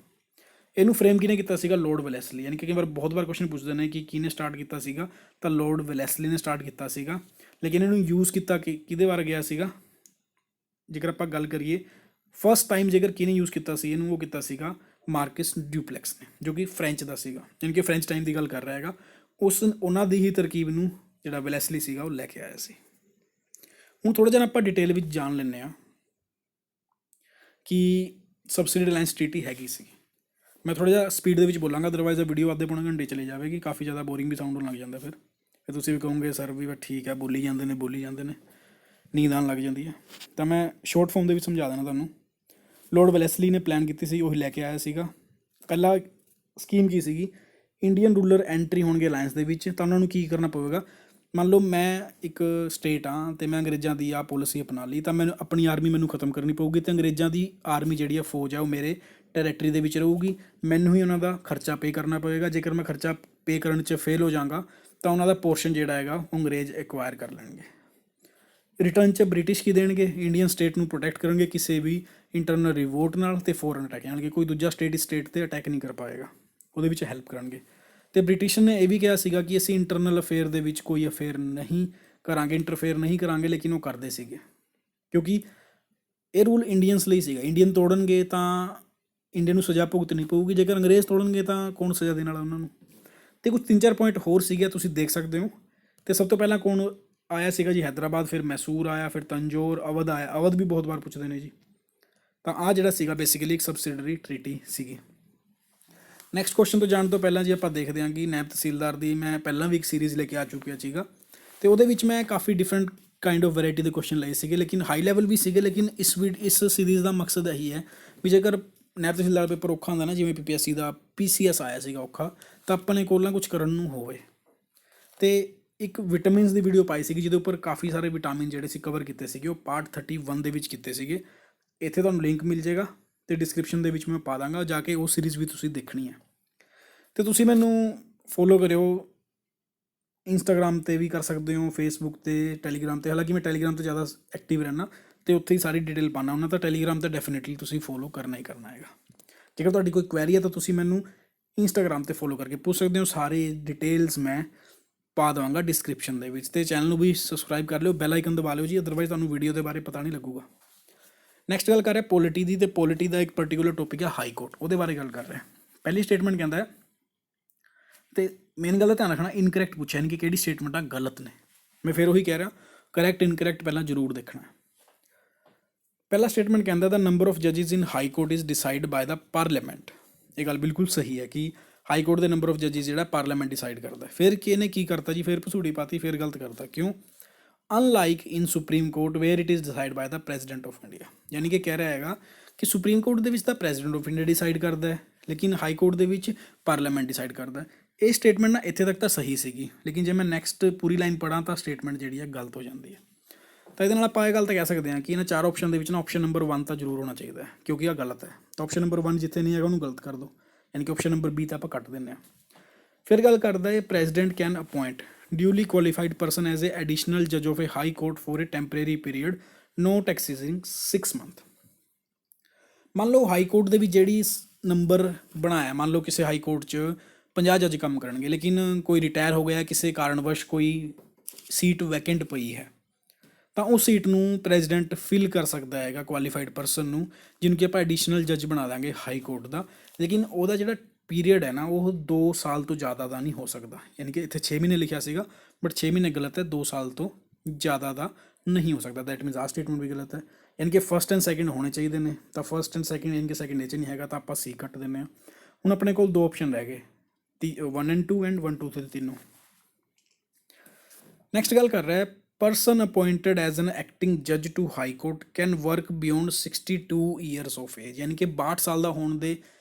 Speaker 1: ਇਹਨੂੰ ਫਰੇਮ ਕਿਹਨੇ ਕੀਤਾ ਸੀਗਾ, ਲੋਰਡ ਵੈਲੈਸਲੀ, ਯਾਨੀ ਕਿ ਕਈ ਵਾਰ ਬਹੁਤ ਵਾਰ ਕੁਐਸਚਨ ਪੁੱਛਦੇ ਨੇ ਕਿ ਕਿਹਨੇ ਸਟਾਰਟ ਕੀਤਾ ਸੀਗਾ, ਤਾਂ ਲੋਰਡ ਵੈਲੈਸਲੀ ਨੇ ਸਟਾਰਟ ਕੀਤਾ ਸੀਗਾ। ਲੇਕਿਨ ਇਹਨੂੰ ਯੂਜ਼ ਕੀਤਾ ਕਿਹਦੇ ਬਾਰੇ ਗਿਆ ਸੀਗਾ, ਜੇਕਰ ਆਪਾਂ ਗੱਲ ਕਰੀਏ ਫਸਟ ਟਾਈਮ ਜੇਕਰ ਕਿਹਨੇ ਯੂਜ਼ ਕੀਤਾ ਸੀ ਇਹਨੂੰ, ਉਹ ਕੀਤਾ ਸੀਗਾ ਮਾਰਕਸ ਡਿਊਪਲੈਕਸ ਨੇ, ਜੋ ਕਿ ਫਰੈਂਚ ਦਾ ਸੀਗਾ, ਯਾਨੀ ਕਿ ਫਰੈਂਚ ਟਾਈਮ ਦੀ ਗੱਲ ਕਰ ਰਿਹਾ ਹੈਗਾ। ਉਹਨਾਂ ਦੀ ਹੀ ਤਰਕੀਬ ਨੂੰ ਜਿਹੜਾ ਵੈਲੈਸਲੀ ਸੀਗਾ ਉਹ ਲੈ ਕੇ ਆਇਆ ਸੀ। ਹੁਣ ਥੋੜ੍ਹਾ ਜਿਹਾ ਆਪਾਂ ਡਿਟੇਲ ਵਿੱਚ ਜਾਣ ਲੈਂਦੇ ਹਾਂ ਕਿ ਸਬਸਿਡੀ ਅਲਾਇੰਸ ਟ੍ਰੀਟੀ ਹੈਗੀ ਸੀ। ਮੈਂ ਥੋੜ੍ਹਾ ਜਿਹਾ ਸਪੀਡ ਦੇ ਵਿੱਚ ਬੋਲਾਂਗਾ, ਅਦਰਵਾਈਜ਼ ਵੀਡੀਓ ਅੱਧੇ ਪੌਣੇ ਘੰਟੇ ਚਲੇ ਜਾਵੇਗੀ, ਕਾਫੀ ਜ਼ਿਆਦਾ ਬੋਰਿੰਗ ਵੀ ਸਾਊਂਡ ਹੋਣ ਲੱਗ ਜਾਂਦਾ। ਫਿਰ ਤੁਸੀਂ ਵੀ ਕਹੋਗੇ ਸਰ ਵੀ ਬਸ ਠੀਕ ਹੈ ਬੋਲੀ ਜਾਂਦੇ ਨੇ, ਨੀਂਦ ਆਉਣ ਲੱਗ ਜਾਂਦੀ ਹੈ। ਤਾਂ ਮੈਂ ਸ਼ੋਰਟ ਫਾਰਮ ਦੇ ਵਿੱਚ ਸਮਝਾ ਦੇਣਾ ਤੁਹਾਨੂੰ। ਲੋਰਡ ਵੈਲੈਸਲੀ ਨੇ ਪਲਾਨ ਕੀਤੀ ਸੀ, ਉਹੀ ਲੈ ਕੇ ਆਇਆ ਸੀਗਾ। ਪਹਿਲਾ ਸਕੀਮ ਕੀ ਸੀਗੀ, ਇੰਡੀਅਨ ਰੂਲਰ ਐਂਟਰੀ ਹੋਣਗੇ ਅਲਾਇੰਸ ਦੇ ਵਿੱਚ, ਤਾਂ ਉਹਨਾਂ ਨੂੰ ਕੀ ਕਰਨਾ ਪਵੇਗਾ। ਮੰਨ ਲਓ ਮੈਂ ਇੱਕ ਸਟੇਟ ਹਾਂ ਅਤੇ ਮੈਂ ਅੰਗਰੇਜ਼ਾਂ ਦੀ ਆਹ ਪੋਲਿਸੀ ਅਪਣਾ ਲਈ, ਤਾਂ ਮੈਨੂੰ ਆਪਣੀ ਆਰਮੀ ਮੈਨੂੰ ਖਤਮ ਕਰਨੀ ਪਊਗੀ, ਅਤੇ ਅੰਗਰੇਜ਼ਾਂ ਦੀ ਆਰਮੀ ਜਿਹੜੀ ਆ ਫੌਜ ਆ ਉਹ ਮੇਰੇ ਟੈਰੇਟਰੀ ਦੇ ਵਿੱਚ ਰਹੂਗੀ, ਮੈਨੂੰ ਹੀ ਉਹਨਾਂ ਦਾ ਖਰਚਾ ਪੇ ਕਰਨਾ ਪਵੇਗਾ। ਜੇਕਰ ਮੈਂ ਖਰਚਾ ਪੇ ਕਰਨ 'ਚ ਫੇਲ ਹੋ ਜਾਵਾਂਗਾ ਤਾਂ ਉਹਨਾਂ ਦਾ ਪੋਰਸ਼ਨ ਜਿਹੜਾ ਹੈਗਾ ਉਹ ਅੰਗਰੇਜ਼ ਐਕਵਾਇਰ ਕਰ ਲੈਣਗੇ। ਰਿਟਰਨ 'ਚ ਬ੍ਰਿਟਿਸ਼ ਕੀ ਦੇਣਗੇ, ਇੰਡੀਅਨ ਸਟੇਟ ਨੂੰ ਪ੍ਰੋਟੈਕਟ ਕਰਨਗੇ ਕਿਸੇ ਵੀ ਇੰਟਰਨਲ ਰਿਵੋਲਟ ਨਾਲ ਅਤੇ ਫੋਰਨ ਅਟੈਕ, ਯਾਨੀ ਕਿ ਕੋਈ ਦੂਜਾ ਸਟੇਟ ਇਸ ਸਟੇਟ 'ਤੇ ਅਟੈਕ ਨਹੀਂ ਕਰ ਪਾਏਗਾ, ਉਹਦੇ ਵਿੱਚ ਹੈਲਪ ਕਰਨਗੇ। ਅਤੇ ਬ੍ਰਿਟਿਸ਼ ਨੇ ਇਹ ਵੀ ਕਿਹਾ ਸੀਗਾ ਕਿ ਅਸੀਂ ਇੰਟਰਨਲ ਅਫੇਅਰ ਦੇ ਵਿੱਚ ਕੋਈ ਅਫੇਅਰ ਨਹੀਂ ਕਰਾਂਗੇ, ਇੰਟਰਫੇਅਰ ਨਹੀਂ ਕਰਾਂਗੇ, ਲੇਕਿਨ ਉਹ ਕਰਦੇ ਸੀਗੇ ਕਿਉਂਕਿ ਇਹ ਰੂਲ ਇੰਡੀਅਨਸ ਲਈ ਸੀਗਾ। ਇੰਡੀਅਨ ਤੋੜਨਗੇ ਤਾਂ ਇੰਡੀਆ ਨੂੰ ਸਜ਼ਾ ਭੁਗਤਣੀ ਪਊਗੀ, ਜੇਕਰ ਅੰਗਰੇਜ਼ ਤੋੜਨਗੇ ਤਾਂ ਕੌਣ ਸਜ਼ਾ ਦੇਣ ਵਾਲਾ ਉਹਨਾਂ ਨੂੰ। ਅਤੇ ਕੁਝ 3-4 ਪੁਆਇੰਟ ਹੋਰ ਸੀਗੇ ਤੁਸੀਂ ਦੇਖ ਸਕਦੇ ਹੋ। ਅਤੇ ਸਭ ਤੋਂ ਪਹਿਲਾਂ ਕੌਣ ਆਇਆ ਸੀਗਾ ਜੀ, ਹੈਦਰਾਬਾਦ, ਫਿਰ ਮੈਸੂਰ ਆਇਆ, ਫਿਰ ਤੰਜੋਰ, ਅਵਧ ਆਇਆ। ਅਵਧ ਵੀ ਬਹੁਤ ਵਾਰ ਪੁੱਛਦੇ ਨੇ ਜੀ। ਤਾਂ ਆਹ ਜਿਹੜਾ ਸੀਗਾ ਬੇਸਿਕਲੀ ਇੱਕ ਸਬਸਿਡਰੀ ਟ੍ਰੀਟੀ ਸੀਗੀ। ਨੈਕਸਟ ਕੁਐਸਚਨ ਤੋਂ ਜਾਣ ਤੋਂ ਪਹਿਲਾਂ ਜੀ ਆਪਾਂ ਦੇਖਦੇ ਹਾਂ ਕਿ ਨਾਇਬ ਤਹਿਸੀਲਦਾਰ ਦੀ ਮੈਂ ਪਹਿਲਾਂ ਵੀ ਇੱਕ ਸੀਰੀਜ਼ ਲੈ ਕੇ ਆ ਚੁੱਕਿਆ ਸੀਗਾ, ਅਤੇ ਉਹਦੇ ਵਿੱਚ ਮੈਂ ਕਾਫੀ ਡਿਫਰੈਂਟ ਕਾਈਂਡ ਆਫ ਵੈਰਾਈਟੀ ਦੇ ਕੁਐਸਚਨ ਲਏ ਸੀਗੇ, ਲੇਕਿਨ ਹਾਈ ਲੈਵਲ ਵੀ ਸੀਗੇ। ਲੇਕਿਨ ਇਸ ਸੀਰੀਜ਼ ਦਾ ਮਕਸਦ ਇਹੀ ਹੈ ਵੀ ਜੇਕਰ ਨਾਇਬ ਤਹਿਸੀਲਦਾਰ ਪੇਪਰ ਔਖਾ ਹੁੰਦਾ ਨਾ, ਜਿਵੇਂ PPSC ਦਾ PCS ਆਇਆ ਸੀਗਾ ਔਖਾ, ਤਾਂ ਆਪਣੇ ਕੋਲ ਨਾ ਕੁਝ ਕਰਨ ਨੂੰ ਹੋਵੇ। ਅਤੇ ਇੱਕ ਵਿਟਾਮਿਨਸ ਦੀ ਵੀਡੀਓ ਪਾਈ ਸੀਗੀ ਜਿਹਦੇ ਉੱਪਰ ਕਾਫੀ ਸਾਰੇ ਵਿਟਾਮਿਨ ਜਿਹੜੇ ਸੀ ਕਵਰ ਕੀਤੇ ਸੀਗੇ, ਉਹ ਪਾਰਟ 31 ਦੇ ਵਿੱਚ ਕੀਤੇ ਸੀਗੇ। ਇੱਥੇ ਤੁਹਾਨੂੰ ਲਿੰਕ ਮਿਲ ਜਾਏਗਾ ਅਤੇ ਡਿਸਕ੍ਰਿਪਸ਼ਨ ਦੇ ਵਿੱਚ ਮੈਂ ਪਾ ਦਾਂਗਾ, ਜਾ ਕੇ ਉਹ ਸੀਰੀਜ਼ ਵੀ ਤੁਸੀਂ ਦੇਖਣੀ ਹੈ। ਅਤੇ ਤੁਸੀਂ ਮੈਨੂੰ ਫੋਲੋ ਕਰਿਓ, ਇੰਸਟਾਗ੍ਰਾਮ 'ਤੇ ਵੀ ਕਰ ਸਕਦੇ ਹੋ, ਫੇਸਬੁੱਕ 'ਤੇ, ਟੈਲੀਗ੍ਰਾਮ 'ਤੇ। ਹਾਲਾਂਕਿ ਮੈਂ ਟੈਲੀਗ੍ਰਾਮ 'ਤੇ ਜ਼ਿਆਦਾ ਐਕਟਿਵ ਰਹਿਣਾ ਅਤੇ ਉੱਥੇ ਹੀ ਸਾਰੀ ਡਿਟੇਲ ਪਾਉਂਦਾ ਉਹਨਾਂ, ਤਾਂ ਟੈਲੀਗ੍ਰਾਮ 'ਤੇ ਡੈਫੀਨੇਟਲੀ ਤੁਸੀਂ ਫੋਲੋ ਕਰਨਾ ਹੀ ਕਰਨਾ ਹੈਗਾ। ਜੇਕਰ ਤੁਹਾਡੀ ਕੋਈ ਕੁਐਰੀ ਹੈ ਤਾਂ ਤੁਸੀਂ ਮੈਨੂੰ ਇੰਸਟਾਗ੍ਰਾਮ ਤੇ ਫੋਲੋ ਕਰਕੇ ਪੁੱਛ ਸਕਦੇ ਹੋ। ਸਾਰੀ ਡਿਟੇਲਸ ਮੈਂ ਪਾ ਦੇਵਾਂਗਾ ਡਿਸਕ੍ਰਿਪਸ਼ਨ ਦੇ ਵਿੱਚ, ਤੇ ਚੈਨਲ ਨੂੰ ਵੀ ਸਬਸਕ੍ਰਾਈਬ ਕਰ ਲਿਓ, ਬੈਲ ਆਈਕਨ ਦਬਾ ਲਿਓ ਜੀ, ਅਦਰਵਾਈਜ਼ ਤੁਹਾਨੂੰ ਵੀਡੀਓ ਦੇ ਬਾਰੇ ਪਤਾ ਨਹੀਂ ਲੱਗੂਗਾ। ਨੈਕਸਟ ਗੱਲ ਕਰ ਰਿਹਾ ਪੋਲਿਟੀ ਦੀ, ਤੇ ਪੋਲਿਟੀ ਦਾ ਇੱਕ ਪਰਟੀਕੂਲਰ ਟੌਪਿਕ ਹੈ ਹਾਈ ਕੋਰਟ, ਉਹਦੇ ਬਾਰੇ ਗੱਲ ਕਰ ਰਿਹਾ। ਪਹਿਲੀ ਸਟੇਟਮੈਂਟ ਕਹਿੰਦਾ ਹੈ, ਤੇ ਮੇਨ ਗੱਲ ਦਾ ਧਿਆਨ ਰੱਖਣਾ ਇਨਕਰੈਕਟ ਪੁੱਛਿਆ ਨਹੀਂ ਕਿ ਕਿਹੜੀ ਸਟੇਟਮੈਂਟਾਂ ਗਲਤ ਨੇ। ਮੈਂ ਫਿਰ ਉਹੀ ਕਹਿ ਰਿਹਾ, ਕਰੈਕਟ ਇਨਕਰੈਕਟ ਪਹਿਲਾਂ ਜ਼ਰੂਰ ਦੇਖਣਾ। ਪਹਿਲਾ ਸਟੇਟਮੈਂਟ ਕਹਿੰਦਾ ਦਾ ਨੰਬਰ ਆਫ ਜੱਜਿਸ in high court is decided by the parliament. ਇਹ ਗੱਲ ਬਿਲਕੁਲ ਸਹੀ ਹੈ ਕਿ ਹਾਈ ਕੋਰਟ ਦੇ ਨੰਬਰ ਆਫ ਜੱਜਿਸ ਜਿਹੜਾ ਪਾਰਲੀਮੈਂਟ ਡਿਸਾਈਡ ਕਰਦਾ। ਫਿਰ ਕਿਹਨੇ ਕੀ ਕਰਤਾ ਜੀ, ਫਿਰ ਭਸੂੜੀ ਪਾਤੀ, ਫਿਰ ਗਲਤ ਕਰਤਾ। ਕਿਉਂ? Unlike in supreme court where it is decided by the president of India. ਯਾਨੀ ਕਿ ਕਹਿ ਰਿਹਾ ਹੈਗਾ ਕਿ ਸੁਪਰੀਮ ਕੋਰਟ ਦੇ ਵਿੱਚ ਤਾਂ ਪ੍ਰੈਜ਼ੀਡੈਂਟ ਆਫ ਇੰਡੀਆ ਡਿਸਾਈਡ ਕਰਦਾ ਹੈ, ਲੇਕਿਨ ਹਾਈ ਕੋਰਟ ਦੇ ਵਿੱਚ ਪਾਰਲੀਮੈਂਟ ਡਿਸਾਈਡ ਕਰਦਾ। ਇਹ ਸਟੇਟਮੈਂਟ ਨਾ ਇੱਥੇ ਤੱਕ ਤਾਂ ਸਹੀ ਸੀਗੀ, ਲੇਕਿਨ ਜੇ ਮੈਂ ਨੈਕਸਟ ਪੂਰੀ ਲਾਈਨ ਪੜ੍ਹਾਂ ਤਾਂ ਸਟੇਟਮੈਂਟ ਜਿਹੜੀ ਹੈ ਗਲਤ ਹੋ ਜਾਂਦੀ ਹੈ। ਤਾਂ ਇਹਦੇ ਨਾਲ ਆਪਾਂ ਇਹ ਗੱਲ ਤਾਂ ਕਹਿ ਸਕਦੇ ਹਾਂ ਕਿ ਇਹਨਾਂ 4 ਆਪਸ਼ਨ ਦੇ ਵਿੱਚ ਨਾ ਆਪਸ਼ਨ ਨੰਬਰ 1 ਤਾਂ ਜ਼ਰੂਰ ਹੋਣਾ ਚਾਹੀਦਾ ਹੈ, ਕਿਉਂਕਿ ਇਹ ਗਲਤ ਹੈ। ਤਾਂ ਆਪਸ਼ਨ ਨੰਬਰ 1 ਜਿੱਥੇ ਨਹੀਂ ਹੈਗਾ ਉਹਨੂੰ ਗਲਤ ਕਰ ਦਿਓ, ਯਾਨੀ ਕਿ ਆਪਸ਼ਨ ਨੰਬਰ B ਤਾਂ ਆਪਾਂ ਕੱਟ ਦਿੰਦੇ ਹਾਂ। ਫਿਰ ਗੱਲ ਕਰਦਾ ਹੈ president can appoint duly qualified person as a additional judge of a high court for a temporary period not exceeding 6 months। ਮੰਨ ਲਓ ਹਾਈ ਕੋਰਟ ਦੇ ਵਿੱਚ ਜਿਹੜੀ ਨੰਬਰ ਬਣਾਇਆ, ਮੰਨ ਲਓ ਕਿਸੇ ਹਾਈ ਕੋਰਟ 'ਚ 50 ਜੱਜ ਕੰਮ ਕਰਨਗੇ, ਲੇਕਿਨ ਕੋਈ ਰਿਟਾਇਰ ਹੋ ਗਿਆ, ਕਿਸੇ ਕਾਰਨਵਸ਼ ਕੋਈ ਸੀਟ ਵੈਕੈਂਟ ਪਈ ਹੈ, ਤਾਂ ਉਹ ਸੀਟ ਨੂੰ ਪ੍ਰੈਜ਼ੀਡੈਂਟ ਫਿਲ ਕਰ ਸਕਦਾ ਹੈਗਾ ਕੁਆਲੀਫਾਈਡ ਪਰਸਨ ਨੂੰ, ਜਿਹਨੂੰ ਕਿ ਆਪਾਂ ਐਡੀਸ਼ਨਲ ਜੱਜ ਬਣਾ ਦਾਂਗੇ ਹਾਈ ਕੋਰਟ ਦਾ। ਲੇਕਿਨ ਉਹਦਾ ਜਿਹੜਾ ਪੀਰੀਅਡ ਹੈ ਨਾ ਉਹ 2 ਸਾਲ ਤੋਂ ਜ਼ਿਆਦਾ ਦਾ ਨਹੀਂ ਹੋ ਸਕਦਾ। ਯਾਨੀ ਕਿ ਇੱਥੇ 6 ਮਹੀਨੇ ਲਿਖਿਆ ਸੀਗਾ, ਬਟ 6 ਮਹੀਨੇ ਗਲਤ ਹੈ, 2 ਸਾਲ ਤੋਂ ਜ਼ਿਆਦਾ ਦਾ ਨਹੀਂ ਹੋ ਸਕਦਾ। ਦੈਟ ਮੀਨਸ ਆਹ ਸਟੇਟਮੈਂਟ ਵੀ ਗਲਤ ਹੈ। ਯਾਨੀ ਕਿ ਫਸਟ ਐਂਡ ਸੈਕਿੰਡ ਹੋਣੇ ਚਾਹੀਦੇ ਨੇ, ਤਾਂ ਫਸਟ ਐਂਡ ਸੈਕਿੰਡ ਯਾਨੀ ਕਿ ਸੈਕਿੰਡ ਇਹ 'ਚ ਨਹੀਂ ਹੈਗਾ, ਤਾਂ ਆਪਾਂ C ਕੱਟ ਦਿੰਦੇ ਹਾਂ। ਹੁਣ ਆਪਣੇ ਕੋਲ 2 ਆਪਸ਼ਨ ਰਹਿ ਗਏ, 1 and 2 ਐਂਡ 1 2 3 ਤਿੰਨੋਂ। ਨੈਕਸਟ ਗੱਲ ਕਰ ਰਿਹਾ ਹੈ person appointed as an acting judge to high court can work beyond 62 years of age। ਯਾਨੀ ਕਿ 62 ਸਾਲ ਦਾ ਹੋਣ ਦੇ,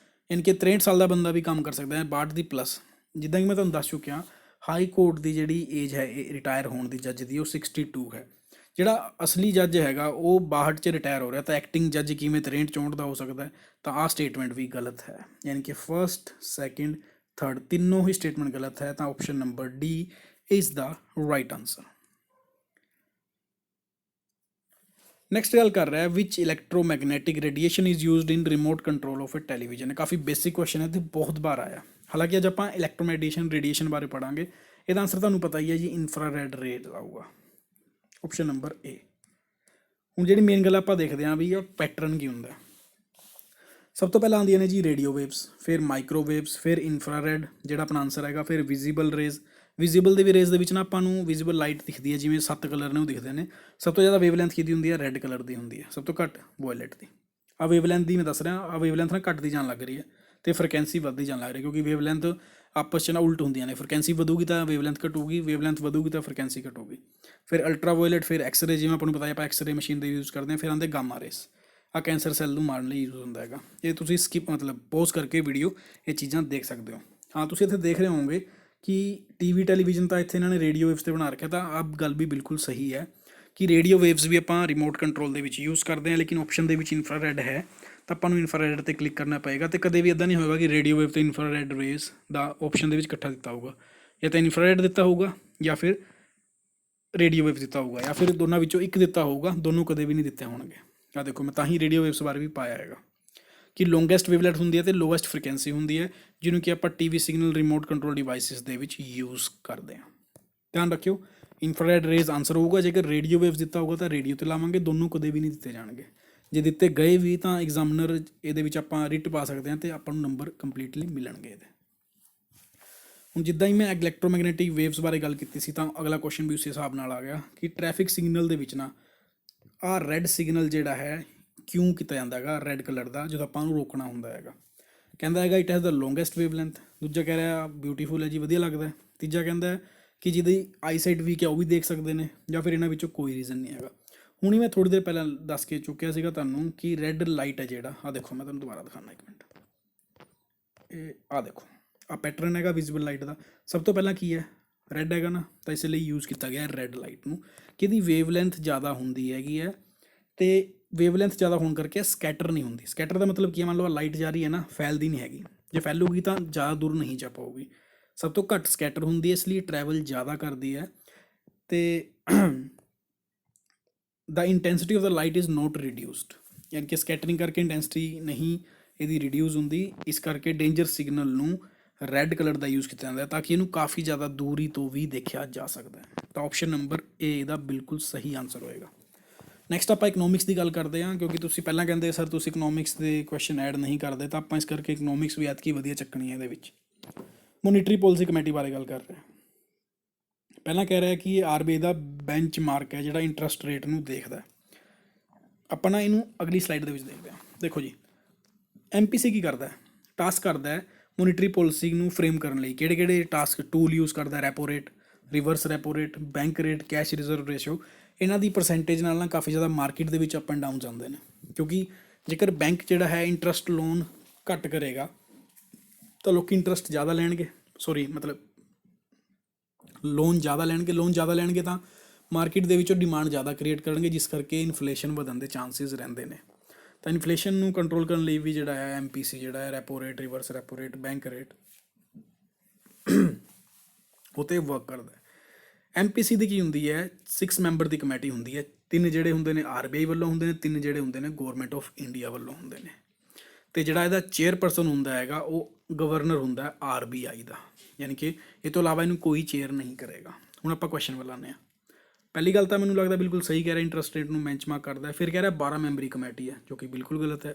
Speaker 1: ਯਾਨੀ ਕਿ 63 ਸਾਲ ਦਾ ਬੰਦਾ ਵੀ ਕੰਮ ਕਰ ਸਕਦਾ ਹੈ 62 ਦੀ ਪਲੱਸ। ਜਿੱਦਾਂ ਕਿ ਮੈਂ ਤੁਹਾਨੂੰ ਦੱਸ ਚੁੱਕਿਆ, ਹਾਈ ਕੋਰਟ ਦੀ ਜਿਹੜੀ ਏਜ ਹੈ ਰਿਟਾਇਰ ਹੋਣ ਦੀ ਜੱਜ ਦੀ ਉਹ 62 ਹੈ। ਜਿਹੜਾ ਅਸਲੀ ਜੱਜ ਹੈਗਾ ਉਹ 62 'ਚ ਰਿਟਾਇਰ ਹੋ ਰਿਹਾ, ਤਾਂ ਐਕਟਿੰਗ ਜੱਜ ਕਿਵੇਂ 63 64 ਦਾ ਹੋ ਸਕਦਾ ਹੈ? ਤਾਂ ਆਹ ਸਟੇਟਮੈਂਟ ਵੀ ਗਲਤ ਹੈ। ਯਾਨੀ ਕਿ ਫਸਟ ਸੈਕਿੰਡ ਥਰਡ ਤਿੰਨੋਂ ਹੀ ਸਟੇਟਮੈਂਟ ਗਲਤ ਹੈ, ਤਾਂ option number D is the right answer. Next ਗੱਲ ਕਰ ਰਿਹਾ ਹੈ which electromagnetic radiation is used in remote control of a television. ਕਾਫੀ ਬੇਸਿਕ ਕੁਐਸਚਨ ਹੈ ਤੇ ਬਹੁਤ ਵਾਰ ਆਇਆ। ਹਾਲਾਂਕਿ ਅੱਜ ਆਪਾਂ ਰੇਡੀਏਸ਼ਨ ਬਾਰੇ ਪੜਾਂਗੇ। ਇਹਦਾ ਆਂਸਰ ਤੁਹਾਨੂੰ ਪਤਾ ਹੀ ਹੈ ਜੀ, ਇਨਫਰਾਰੈਡ ਰੇਜ਼ ਆਊਗਾ, ਆਪਸ਼ਨ ਨੰਬਰ A। ਹੁਣ ਜਿਹੜੀ ਮੇਨ ਗੱਲ ਆਪਾਂ ਦੇਖਦੇ ਹਾਂ ਵੀ ਇਹ ਪੈਟਰਨ ਕੀ ਹੁੰਦਾ। ਸਭ ਤੋਂ ਪਹਿਲਾਂ ਆਉਂਦੀਆਂ ਨੇ ਜੀ ਰੇਡੀਓ ਵੇਵਸ, ਫਿਰ ਮਾਈਕ੍ਰੋਵੇਵਸ, ਫਿਰ ਇਨਫਰਾਰੈਡ ਜਿਹੜਾ ਆਪਣਾ ਆਂਸਰ ਹੈਗਾ, ਫਿਰ ਵਿਜ਼ੀਬਲ ਰੇਜ਼। ਵਿਜ਼ੀਬਲ ਦੇ ਵੀ ਰੇਜ਼ ਦੇ ਵਿੱਚ ਨਾ ਆਪਾਂ ਨੂੰ ਵਿਜ਼ੀਬਲ ਲਾਈਟ ਦਿਖਦੀ ਹੈ, ਜਿਵੇਂ 7 ਕਲਰ ਨੇ ਉਹ ਦਿਖਦੇ ਨੇ। ਸਭ ਤੋਂ ਜ਼ਿਆਦਾ ਵੇਵਲੈਂਥ ਕਿਹਦੀ ਹੁੰਦੀ ਹੈ? ਰੈੱਡ ਕਲਰ ਦੀ ਹੁੰਦੀ ਹੈ। ਸਭ ਤੋਂ ਘੱਟ ਵਾਇਲਟ ਦੀ। ਆਹ ਵੇਵਲੈਂਥ ਦੀ ਮੈਂ ਦੱਸ ਰਿਹਾ, ਆਹ ਵੇਵਲੈਂਥ ਨਾ ਘੱਟਦੀ ਜਾਣ ਲੱਗ ਰਹੀ ਹੈ ਅਤੇ ਫ੍ਰੀਕੁਐਂਸੀ ਵੱਧਦੀ ਜਾਣ ਲੱਗ ਰਹੀ, ਕਿਉਂਕਿ ਵੇਵਲੈਂਥ ਆਪਸ 'ਚ ਨਾ ਉਲਟ ਹੁੰਦੀਆਂ ਨੇ। ਫ੍ਰੀਕੁਐਂਸੀ ਵਧੂਗੀ ਤਾਂ ਵੇਵਲੈਂਥ ਘਟੂਗੀ, ਵੇਵਲੈਂਥ ਵਧੂਗੀ ਤਾਂ ਫ੍ਰੀਕੁਐਂਸੀ ਘਟੂਗੀ। ਫਿਰ ਅਲਟਰਾ ਵਾਇਲਟ, ਫਿਰ ਐਕਸਰੇ, ਜਿਵੇਂ ਆਪਾਂ ਨੂੰ ਪਤਾ ਹੈ ਆਪਾਂ ਐਕਸਰੇ ਮਸ਼ੀਨ ਦੇ ਯੂਜ਼ ਕਰਦੇ ਹਾਂ। ਫਿਰ ਆਉਂਦੇ ਗਾਮਾ ਰੇਸ, ਆਹ ਕੈਂਸਰ ਸੈੱਲ ਨੂੰ ਮਾਰਨ ਲਈ ਯੂਜ਼ ਹੁੰਦਾ ਹੈਗਾ। ਇਹ ਤੁਸੀਂ ਪੌਜ਼ ਕਰਕੇ ਵੀਡੀਓ ਇਹ ਚੀਜ਼ਾਂ ਦੇਖ ਸਕਦੇ ਹੋ। ਹਾਂ, ਤੁਸੀਂ ਇੱਥੇ ਦੇਖ ਰਹੇ ਹੋਵੋਗੇ ਕਿ ਟੈਲੀਵਿਜ਼ਨ ਤਾਂ ਇੱਥੇ ਇਹਨਾਂ ਨੇ ਰੇਡੀਓ ਵੇਵਸ 'ਤੇ ਬਣਾ ਰੱਖਿਆ, ਤਾਂ ਆਹ ਗੱਲ ਵੀ ਬਿਲਕੁਲ ਸਹੀ ਹੈ ਕਿ ਰੇਡੀਓ ਵੇਵਸ ਵੀ ਆਪਾਂ ਰਿਮੋਟ ਕੰਟਰੋਲ ਦੇ ਵਿੱਚ ਯੂਜ਼ ਕਰਦੇ ਹਾਂ। ਲੇਕਿਨ ਆਪਸ਼ਨ ਦੇ ਵਿੱਚ ਇਨਫਰਾਰੈਡ ਹੈ, ਤਾਂ ਆਪਾਂ ਨੂੰ ਇਨਫਰਾਰੈਡ 'ਤੇ ਕਲਿੱਕ ਕਰਨਾ ਪਏਗਾ। ਅਤੇ ਕਦੇ ਵੀ ਇੱਦਾਂ ਨਹੀਂ ਹੋਏਗਾ ਕਿ ਰੇਡੀਓ ਵੇਵ ਅਤੇ ਇਨਫਰਾਰੈਡ ਰੇਜ਼ ਦਾ ਆਪਸ਼ਨ ਦੇ ਵਿੱਚ ਇਕੱਠਾ ਦਿੱਤਾ ਹੋਊਗਾ। ਜਾਂ ਤਾਂ ਇਨਫਰਾਰੈਡ ਦਿੱਤਾ ਹੋਊਗਾ ਜਾਂ ਫਿਰ ਰੇਡੀਓ ਵੇਵ ਦਿੱਤਾ ਹੋਊਗਾ, ਜਾਂ ਫਿਰ ਦੋਨਾਂ ਵਿੱਚੋਂ ਇੱਕ ਦਿੱਤਾ ਹੋਊਗਾ। ਦੋਨੋਂ ਕਦੇ ਵੀ ਨਹੀਂ ਦਿੱਤੇ ਹੋਣਗੇ। ਆਹ ਦੇਖੋ, ਮੈਂ ਤਾਂ ਹੀ ਰੇਡੀਓ ਵੇਵਸ ਬਾਰੇ ਵੀ ਪਾਇਆ ਹੈਗਾ ਕਿ ਲੌਂਗੈਸਟ ਵੇਵਲੈਂਥ ਹੁੰਦੀ ਹੈ ਅਤੇ ਲੋਐਸਟ ਫ੍ਰੀਕੁਐਂਸੀ ਹੁੰਦੀ ਹੈ, ਜਿਹਨੂੰ ਕਿ ਆਪਾਂ TV signal remote control devices ਦੇ ਵਿੱਚ ਯੂਜ਼ ਕਰਦੇ ਹਾਂ। ਧਿਆਨ ਰੱਖਿਓ, ਇਨਫਰਾਰੈਡ ਰੇਜ਼ ਆਂਸਰ ਹੋਊਗਾ। ਜੇਕਰ ਰੇਡੀਓ ਵੇਵਸ ਦਿੱਤਾ ਹੋਊਗਾ ਤਾਂ ਰੇਡੀਓ 'ਤੇ ਲਾਵਾਂਗੇ। ਦੋਨੋਂ ਕਦੇ ਵੀ ਨਹੀਂ ਦਿੱਤੇ ਜਾਣਗੇ। ਜੇ ਦਿੱਤੇ ਗਏ ਵੀ ਤਾਂ ਐਗਜ਼ਾਮਨਰ ਇਹਦੇ ਵਿੱਚ ਆਪਾਂ ਰਿਟ ਪਾ ਸਕਦੇ ਹਾਂ ਅਤੇ ਆਪਾਂ ਨੂੰ ਨੰਬਰ ਕੰਪਲੀਟਲੀ ਮਿਲਣਗੇ ਇਹਦੇ। ਹੁਣ ਜਿੱਦਾਂ ਹੀ ਮੈਂ ਇਲੈਕਟ੍ਰੋਮੈਗਨੈਟਿਕ ਵੇਵਸ ਬਾਰੇ ਗੱਲ ਕੀਤੀ ਸੀ, ਤਾਂ ਅਗਲਾ ਕੁਐਸਚਨ ਵੀ ਉਸੇ ਹਿਸਾਬ ਨਾਲ ਆ ਗਿਆ ਕਿ ਟ੍ਰੈਫਿਕ ਸਿਗਨਲ ਦੇ ਵਿੱਚ ਨਾ ਆਹ ਰੈੱਡ ਸਿਗਨਲ ਜਿਹੜਾ ਹੈ ਕਿਉਂ ਕੀਤਾ ਜਾਂਦਾ ਹੈਗਾ ਰੈੱਡ ਕਲਰ ਦਾ, ਜਦੋਂ ਆਪਾਂ ਨੂੰ ਰੋਕਣਾ ਹੁੰਦਾ ਹੈਗਾ। ਕਹਿੰਦਾ ਹੈਗਾ it has the longest wavelength. ਦੂਜਾ ਕਹਿ ਰਿਹਾ ਬਿਊਟੀਫੁਲ ਹੈ ਜੀ, ਵਧੀਆ ਲੱਗਦਾ। ਤੀਜਾ ਕਹਿੰਦਾ ਕਿ ਜਿਹਦੀ ਆਈਸਾਈਟ ਵੀਕ ਹੈ ਉਹ ਵੀ ਦੇਖ ਸਕਦੇ ਨੇ, ਜਾਂ ਫਿਰ ਇਹਨਾਂ ਵਿੱਚੋਂ ਕੋਈ ਰੀਜ਼ਨ ਨਹੀਂ ਹੈਗਾ। ਹੁਣ ਹੀ ਮੈਂ ਥੋੜ੍ਹੀ ਦੇਰ ਪਹਿਲਾਂ ਦੱਸ ਕੇ ਚੁੱਕਿਆ ਸੀਗਾ ਤੁਹਾਨੂੰ ਕਿ ਰੈੱਡ ਲਾਈਟ ਹੈ ਜਿਹੜਾ, ਆਹ ਦੇਖੋ ਮੈਂ ਤੁਹਾਨੂੰ ਦੁਬਾਰਾ ਦਿਖਾਉਣਾ ਇੱਕ ਮਿੰਟ। ਇਹ ਆਹ ਦੇਖੋ, ਆਹ ਪੈਟਰਨ ਹੈਗਾ ਵਿਜ਼ੀਬਲ ਲਾਈਟ ਦਾ। ਸਭ ਤੋਂ ਪਹਿਲਾਂ ਕੀ ਹੈ? ਰੈੱਡ ਹੈਗਾ ਨਾ, ਤਾਂ ਇਸ ਲਈ ਯੂਜ਼ ਕੀਤਾ ਗਿਆ ਰੈੱਡ ਲਾਈਟ ਨੂੰ, ਕਿ ਇਹਦੀ ਵੇਵਲੈਂਥ ਜ਼ਿਆਦਾ ਹੁੰਦੀ ਹੈਗੀ ਹੈ। ਅਤੇ ਵੇਵਲੈਂਥ ਜ਼ਿਆਦਾ ਹੋਣ ਕਰਕੇ ਸਕੈਟਰ ਨਹੀਂ ਹੁੰਦੀ। ਸਕੈਟਰ ਦਾ ਮਤਲਬ ਕੀ ਹੈ? ਮੰਨ ਲਓ ਲਾਈਟ ਜਾ ਰਹੀ ਹੈ ਨਾ, ਫੈਲਦੀ ਨਹੀਂ ਹੈਗੀ। ਜੇ ਫੈਲੂਗੀ ਤਾਂ ਜ਼ਿਆਦਾ ਦੂਰ ਨਹੀਂ ਜਾ ਪਾਊਗੀ। ਸਭ ਤੋਂ ਘੱਟ ਸਕੈਟਰ ਹੁੰਦੀ ਹੈ, ਇਸ ਲਈ ਟਰੈਵਲ ਜ਼ਿਆਦਾ ਕਰਦੀ ਹੈ। ਅਤੇ the intensity of the light is not reduced, ਯਾਨੀ ਕਿ ਸਕੈਟਰਿੰਗ ਕਰਕੇ ਇੰਟੈਂਸਿਟੀ ਨਹੀਂ ਇਹਦੀ ਰਿਡਿਊਸ ਹੁੰਦੀ, ਇਸ ਕਰਕੇ ਡੇਂਜਰ ਸਿਗਨਲ ਨੂੰ ਰੈੱਡ ਕਲਰ ਦਾ ਯੂਜ਼ ਕੀਤਾ ਜਾਂਦਾ ਹੈ ਤਾਂ ਕਿ ਇਹਨੂੰ ਕਾਫੀ ਜ਼ਿਆਦਾ ਦੂਰੀ ਤੋਂ ਵੀ ਦੇਖਿਆ ਜਾ ਸਕਦਾ ਹੈ। ਤਾਂ ਆਪਸ਼ਨ ਨੰਬਰ ਏ ਇਹਦਾ ਬਿਲਕੁਲ ਸਹੀ ਆਨਸਰ ਹੋਏਗਾ। ਨੈਕਸਟ ਆਪਾਂ ਇਕਨੋਮਿਕਸ ਦੀ ਗੱਲ ਕਰਦੇ ਹਾਂ, ਕਿਉਂਕਿ ਤੁਸੀਂ ਪਹਿਲਾਂ ਕਹਿੰਦੇ ਸਰ ਤੁਸੀਂ ਇਕਨੋਮਿਕਸ ਦੇ ਕੁਐਸਚਨ ਐਡ ਨਹੀਂ ਕਰਦੇ, ਤਾਂ ਆਪਾਂ ਇਸ ਕਰਕੇ ਇਕਨੋਮਿਕਸ ਵੀ ਐਤਕੀ ਵਧੀਆ ਚੱਕਣੀ ਹੈ। ਇਹਦੇ ਵਿੱਚ ਮੋਨੀਟਰੀ ਪੋਲਿਸੀ ਕਮੇਟੀ ਬਾਰੇ ਗੱਲ ਕਰ ਰਹੇ ਹਾਂ। ਪਹਿਲਾਂ ਕਹਿ ਰਿਹਾ ਕਿ ਇਹ ਆਰਬੀਆਈ ਦਾ ਬੈਂਚ ਮਾਰਕ ਹੈ ਜਿਹੜਾ ਇੰਟਰਸਟ ਰੇਟ ਨੂੰ ਦੇਖਦਾ। ਆਪਾਂ ਨਾ ਇਹਨੂੰ ਅਗਲੀ ਸਲਾਈਡ ਦੇ ਵਿੱਚ ਦੇਖਦੇ ਹਾਂ। ਦੇਖੋ ਜੀ, ਐਮਪੀਸੀ ਕੀ ਕਰਦਾ ਹੈ? ਟਾਸਕ ਕਰਦਾ ਹੈ ਮੋਨੀਟਰੀ ਪੋਲਿਸੀ ਨੂੰ ਫਰੇਮ ਕਰਨ ਲਈ ਕਿਹੜੇ ਕਿਹੜੇ ਟਾਸਕ ਟੂਲ ਯੂਜ਼ ਕਰਦਾ। Repo rate, reverse repo rate, bank rate, cash reserve ratio. ਇਹਨਾਂ ਦੀ ਪਰਸੈਂਟੇਜ ਨਾਲ ਨਾ ਕਾਫੀ ਜ਼ਿਆਦਾ ਮਾਰਕੀਟ ਦੇ ਵਿੱਚ ਅਪ ਐਂਡ ਡਾਊਨ ਜਾਂਦੇ ਨੇ, ਕਿਉਂਕਿ ਜੇਕਰ ਬੈਂਕ ਜਿਹੜਾ ਹੈ ਇੰਟਰਸਟ ਲੋਨ ਘੱਟ ਕਰੇਗਾ ਤਾਂ ਲੋਕ ਇੰਟਰਸਟ ਜ਼ਿਆਦਾ ਲੈਣਗੇ, ਲੋਨ ਜ਼ਿਆਦਾ ਲੈਣਗੇ ਤਾਂ ਮਾਰਕੀਟ ਦੇ ਵਿੱਚੋਂ ਡਿਮਾਂਡ ਜ਼ਿਆਦਾ ਕ੍ਰੀਏਟ ਕਰਨਗੇ, ਜਿਸ ਕਰਕੇ ਇਨਫਲੇਸ਼ਨ ਵਧਣ ਦੇ ਚਾਂਸਿਸ ਰਹਿੰਦੇ ਨੇ। ਤਾਂ ਇਨਫਲੇਸ਼ਨ ਨੂੰ ਕੰਟਰੋਲ ਕਰਨ ਲਈ ਵੀ ਜਿਹੜਾ ਹੈ ਐਮਪੀਸੀ ਜਿਹੜਾ ਹੈ repo rate, reverse repo rate, bank rate ਉਹ 'ਤੇ ਵਰਕ ਕਰਦਾ ਹੈ। ਐਮਪੀਸੀ ਦੀ ਕੀ ਹੁੰਦੀ ਹੈ? 6 ਮੈਂਬਰ ਦੀ ਕਮੇਟੀ ਹੁੰਦੀ ਹੈ। 3 ਜਿਹੜੇ ਹੁੰਦੇ ਨੇ ਆਰਬੀਆਈ ਵੱਲੋਂ ਹੁੰਦੇ ਨੇ, 3 ਜਿਹੜੇ ਹੁੰਦੇ ਨੇ ਗੌਰਮੈਂਟ ਆਫ ਇੰਡੀਆ ਵੱਲੋਂ ਹੁੰਦੇ ਨੇ। ਅਤੇ ਜਿਹੜਾ ਇਹਦਾ ਚੇਅਰਪਰਸਨ ਹੁੰਦਾ ਹੈਗਾ ਉਹ ਗਵਰਨਰ ਹੁੰਦਾ ਆਰਬੀਆਈ ਦਾ, ਯਾਨੀ ਕਿ ਇਹ ਤੋਂ ਇਲਾਵਾ ਇਹਨੂੰ ਕੋਈ ਚੇਅਰ ਨਹੀਂ ਕਰੇਗਾ। ਹੁਣ ਆਪਾਂ ਕੁਐਸਚਨ ਵੱਲ ਆਉਂਦੇ ਹਾਂ। ਪਹਿਲੀ ਗੱਲ ਤਾਂ ਮੈਨੂੰ ਲੱਗਦਾ ਬਿਲਕੁਲ ਸਹੀ ਕਹਿ ਰਿਹਾ, ਇੰਟਰਸਟ ਰੇਟ ਨੂੰ ਬੈਂਚਮਾਰਕ ਕਰਦਾ। ਫਿਰ ਕਹਿ ਰਿਹਾ 12 ਮੈਂਬਰੀ ਕਮੇਟੀ ਹੈ, ਜੋ ਕਿ ਬਿਲਕੁਲ ਗਲਤ ਹੈ।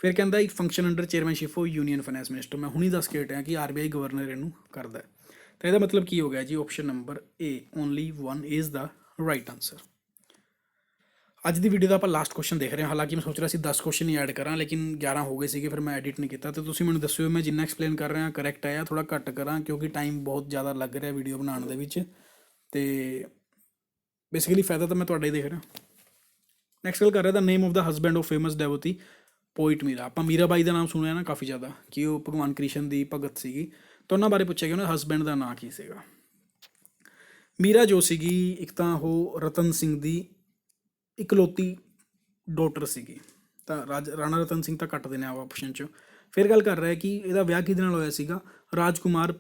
Speaker 1: ਫਿਰ ਕਹਿੰਦਾ ਇੱਕ function under chairmanship of union finance minister. ਮੈਂ ਹੁਣੀ ਦੱਸ ਕੇ ਹਟਿਆ ਕਿ ਆਰਬੀਆਈ ਗਵਰਨਰ ਇਹਨੂੰ ਕਰਦਾ। ਤਾਂ ਇਹਦਾ ਮਤਲਬ ਕੀ ਹੋ ਗਿਆ ਜੀ? Option number A only 1 is the right answer. ਅੱਜ ਦੀ ਵੀਡੀਓ ਦਾ ਆਪਾਂ ਲਾਸਟ ਕੁਐਸਚਨ ਦੇਖ ਰਹੇ ਹਾਂ। ਹਾਲਾਂਕਿ ਮੈਂ ਸੋਚ ਰਿਹਾ ਸੀ 10 ਕੁਐਸਚਨ ਹੀ ਐਡ ਕਰਾਂ, ਲੇਕਿਨ 11 ਹੋ ਗਏ ਸੀਗੇ, ਫਿਰ ਮੈਂ ਐਡਿਟ ਨਹੀਂ ਕੀਤਾ। ਤਾਂ ਤੁਸੀਂ ਮੈਨੂੰ ਦੱਸਿਓ ਮੈਂ ਜਿੰਨਾ ਐਕਸਪਲੇਨ ਕਰ ਰਿਹਾ ਕਰੈਕਟ ਹੈ ਜਾਂ ਥੋੜ੍ਹਾ ਘੱਟ ਕਰਾਂ, ਕਿਉਂਕਿ ਟਾਈਮ ਬਹੁਤ ਜ਼ਿਆਦਾ ਲੱਗ ਰਿਹਾ ਵੀਡੀਓ ਬਣਾਉਣ ਦੇ ਵਿੱਚ, ਅਤੇ ਬੇਸਿਕਲੀ ਫਾਇਦਾ ਤਾਂ ਮੈਂ ਤੁਹਾਡਾ ਹੀ ਦੇਖ ਰਿਹਾ। ਨੈਕਸਟ ਗੱਲ ਕਰ ਰਿਹਾ the name of the husband of famous devotee poet Meera. ਆਪਾਂ ਮੀਰਾ ਬਾਈ ਦਾ ਨਾਮ ਸੁਣਿਆ ਨਾ ਕਾਫੀ ਜ਼ਿਆਦਾ, ਕਿ ਉਹ ਭਗਵਾਨ ਕ੍ਰਿਸ਼ਨ ਦੀ ਭਗਤ ਸੀਗੀ। ਤਾਂ ਉਹਨਾਂ ਬਾਰੇ ਪੁੱਛਿਆ ਕਿ ਉਹਨਾਂ ਹਸਬੈਂਡ ਦਾ ਨਾਂ ਕੀ ਸੀਗਾ। ਮੀਰਾ ਜੋ ਸੀਗੀ, ਇੱਕ ਤਾਂ ਉਹ ਰਤਨ ਸਿੰਘ ਦੀ ਇਕਲੌਤੀ ਡੋਟਰ ਸੀਗੀ। ਤਾਂ ਰਾਣਾ ਰਤਨ ਸਿੰਘ ਤਾਂ ਕੱਟ ਦੇਣੇ ਆ ਆਪਸ਼ਨ 'ਚ। ਫਿਰ ਗੱਲ ਕਰ ਰਿਹਾ ਕਿ ਇਹਦਾ ਵਿਆਹ ਕਿਹਦੇ ਨਾਲ ਹੋਇਆ ਸੀਗਾ? ਰਾਜਕੁਮਾਰ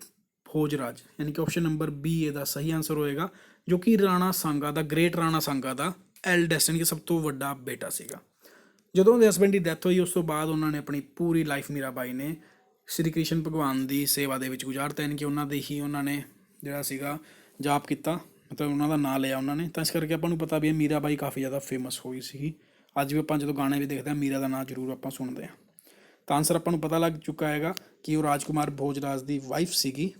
Speaker 1: ਭੋਜਰਾਜ, ਯਾਨੀ ਕਿ ਆਪਸ਼ਨ ਨੰਬਰ ਬੀ ਇਹਦਾ ਸਹੀ ਆਨਸਰ ਹੋਏਗਾ, ਜੋ ਕਿ ਰਾਣਾ ਸਾਂਗਾ ਦਾ, ਗ੍ਰੇਟ ਰਾਣਾ ਸਾਂਗਾ ਦਾ ਐਲਡੈਸਟ, ਯਾਨੀ ਕਿ ਸਭ ਤੋਂ ਵੱਡਾ ਬੇਟਾ ਸੀਗਾ। ਜਦੋਂ ਉਹਦੇ ਹਸਬੈਂਡ ਦੀ ਡੈਥ ਹੋਈ ਉਸ ਤੋਂ ਬਾਅਦ ਉਹਨਾਂ ਨੇ ਆਪਣੀ ਪੂਰੀ ਲਾਈਫ ਮੀਰਾ ਬਾਈ ਨੇ ਸ਼੍ਰੀ ਕ੍ਰਿਸ਼ਨ ਭਗਵਾਨ ਦੀ ਸੇਵਾ ਦੇ ਵਿੱਚ ਗੁਜ਼ਾਰਤਾ, ਯਾਨੀ ਕਿ ਉਹਨਾਂ ਨੇ ਜਿਹੜਾ ਸੀਗਾ ਜਾਪ ਕੀਤਾ, ਮਤਲਬ ਉਹਨਾਂ ਦਾ ਨਾਂ ਲਿਆ ਉਹਨਾਂ ਨੇ। ਤਾਂ ਇਸ ਕਰਕੇ ਆਪਾਂ ਨੂੰ ਪਤਾ ਵੀ ਮੀਰਾ ਬਾਈ ਕਾਫੀ ਜ਼ਿਆਦਾ ਫੇਮਸ ਹੋਈ ਸੀਗੀ। ਅੱਜ ਵੀ ਆਪਾਂ ਜਦੋਂ ਗਾਣੇ ਵੀ ਦੇਖਦੇ ਹਾਂ ਮੀਰਾ ਦਾ ਨਾਂ ਜ਼ਰੂਰ ਆਪਾਂ ਸੁਣਦੇ ਹਾਂ। ਤਾਂ ਆਨਸਰ ਆਪਾਂ ਨੂੰ ਪਤਾ ਲੱਗ ਚੁੱਕਾ ਹੈਗਾ ਕਿ ਉਹ ਰਾਜਕੁਮਾਰ ਭੋਜਰਾਜ ਦੀ ਵਾਈਫ ਸੀਗੀ।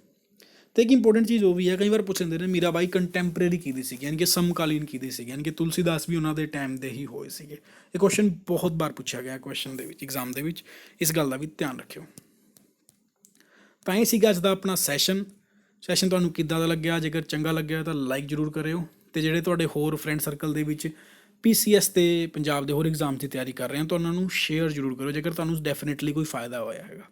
Speaker 1: ਅਤੇ ਇੱਕ ਇੰਪੋਰਟੈਂਟ ਚੀਜ਼ ਉਹ ਵੀ ਹੈ, ਕਈ ਵਾਰ ਪੁੱਛ ਲੈਂਦੇ ਨੇ ਮੀਰਾ ਬਾਈ ਕੰਟੈਂਪਰੇਰੀ ਕਿਹਦੀ ਸੀਗੀ, ਯਾਨੀ ਕਿ ਸਮਕਾਲੀਨ ਕਿਹਦੀ ਸੀਗੀ, ਯਾਨੀ ਕਿ ਤੁਲਸੀਦਾਸ ਵੀ ਉਹਨਾਂ ਦੇ ਟਾਈਮ ਦੇ ਹੀ ਹੋਏ ਸੀਗੇ। ਇਹ ਕੁਐਸਚਨ ਬਹੁਤ ਵਾਰ ਪੁੱਛਿਆ ਗਿਆ ਕੁਐਸਚਨ ਦੇ ਵਿੱਚ, ਐਗਜ਼ਾਮ ਦੇ ਵਿੱਚ, ਇਸ ਗੱਲ ਦਾ ਵੀ ਧਿਆਨ ਰੱਖਿਓ। ਤਾਂ ਇਹ ਸੀਗਾ ਅੱਜ ਦਾ ਆਪਣਾ ਸੈਸ਼ਨ ਤੁਹਾਨੂੰ ਕਿੱਦਾਂ ਦਾ ਲੱਗਿਆ? ਜੇਕਰ ਚੰਗਾ ਲੱਗਿਆ ਤਾਂ ਲਾਈਕ ਜ਼ਰੂਰ ਕਰਿਓ, ਅਤੇ ਜਿਹੜੇ ਤੁਹਾਡੇ ਹੋਰ ਫਰੈਂਡ ਸਰਕਲ ਦੇ ਵਿੱਚ PCS ਅਤੇ ਪੰਜਾਬ ਦੇ ਹੋਰ ਐਗਜ਼ਾਮ ਦੀ ਤਿਆਰੀ ਕਰ ਰਹੇ ਹਾਂ ਤਾਂ ਉਹਨਾਂ ਨੂੰ ਸ਼ੇਅਰ ਜ਼ਰੂਰ ਕਰੋ, ਜੇਕਰ ਤੁਹਾਨੂੰ ਡੈਫੀਨੇਟਲੀ ਕੋਈ ਫਾਇਦਾ ਹੋਇਆ ਹੈਗਾ।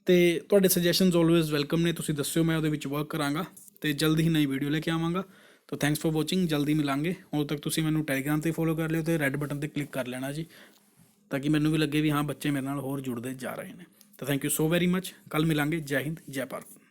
Speaker 1: ਅਤੇ ਤੁਹਾਡੇ ਸੁਜੈਸ਼ਨਸ ਆਲਵੇਜ਼ ਵੈਲਕਮ ਨੇ, ਤੁਸੀਂ ਦੱਸਿਓ, ਮੈਂ ਉਹਦੇ ਵਿੱਚ ਵਰਕ ਕਰਾਂਗਾ ਅਤੇ ਜਲਦੀ ਹੀ ਨਈ ਵੀਡੀਓ ਲੈ ਕੇ ਆਵਾਂਗਾ। ਤਾਂ ਥੈਂਕਸ ਫॉर ਵਾਚਿੰਗ, ਜਲਦੀ ਮਿਲਾਂਗੇ। ਉਦੋਂ ਤੱਕ ਤੁਸੀਂ ਮੈਨੂੰ ਟੈਲੀਗ੍ਰਾਮ 'ਤੇ ਫੋਲੋ ਕਰ ਲਿਓ ਅਤੇ ਰੈੱਡ ਬਟਨ 'ਤੇ ਕਲਿੱਕ ਕਰ ਲੈਣਾ ਜੀ, ਤਾਂ ਕਿ ਮੈਨੂੰ ਵੀ ਲੱਗੇ ਵੀ ਹਾਂ ਬੱਚੇ ਮੇਰੇ ਨਾਲ ਹੋਰ ਜੁੜਦੇ ਜਾ ਰਹੇ ਨੇ। ਤਾਂ thank you so very much. ਕੱਲ੍ਹ ਮਿਲਾਂਗੇ। ਜੈ ਹਿੰਦ, ਜੈ ਭਾਰਤ।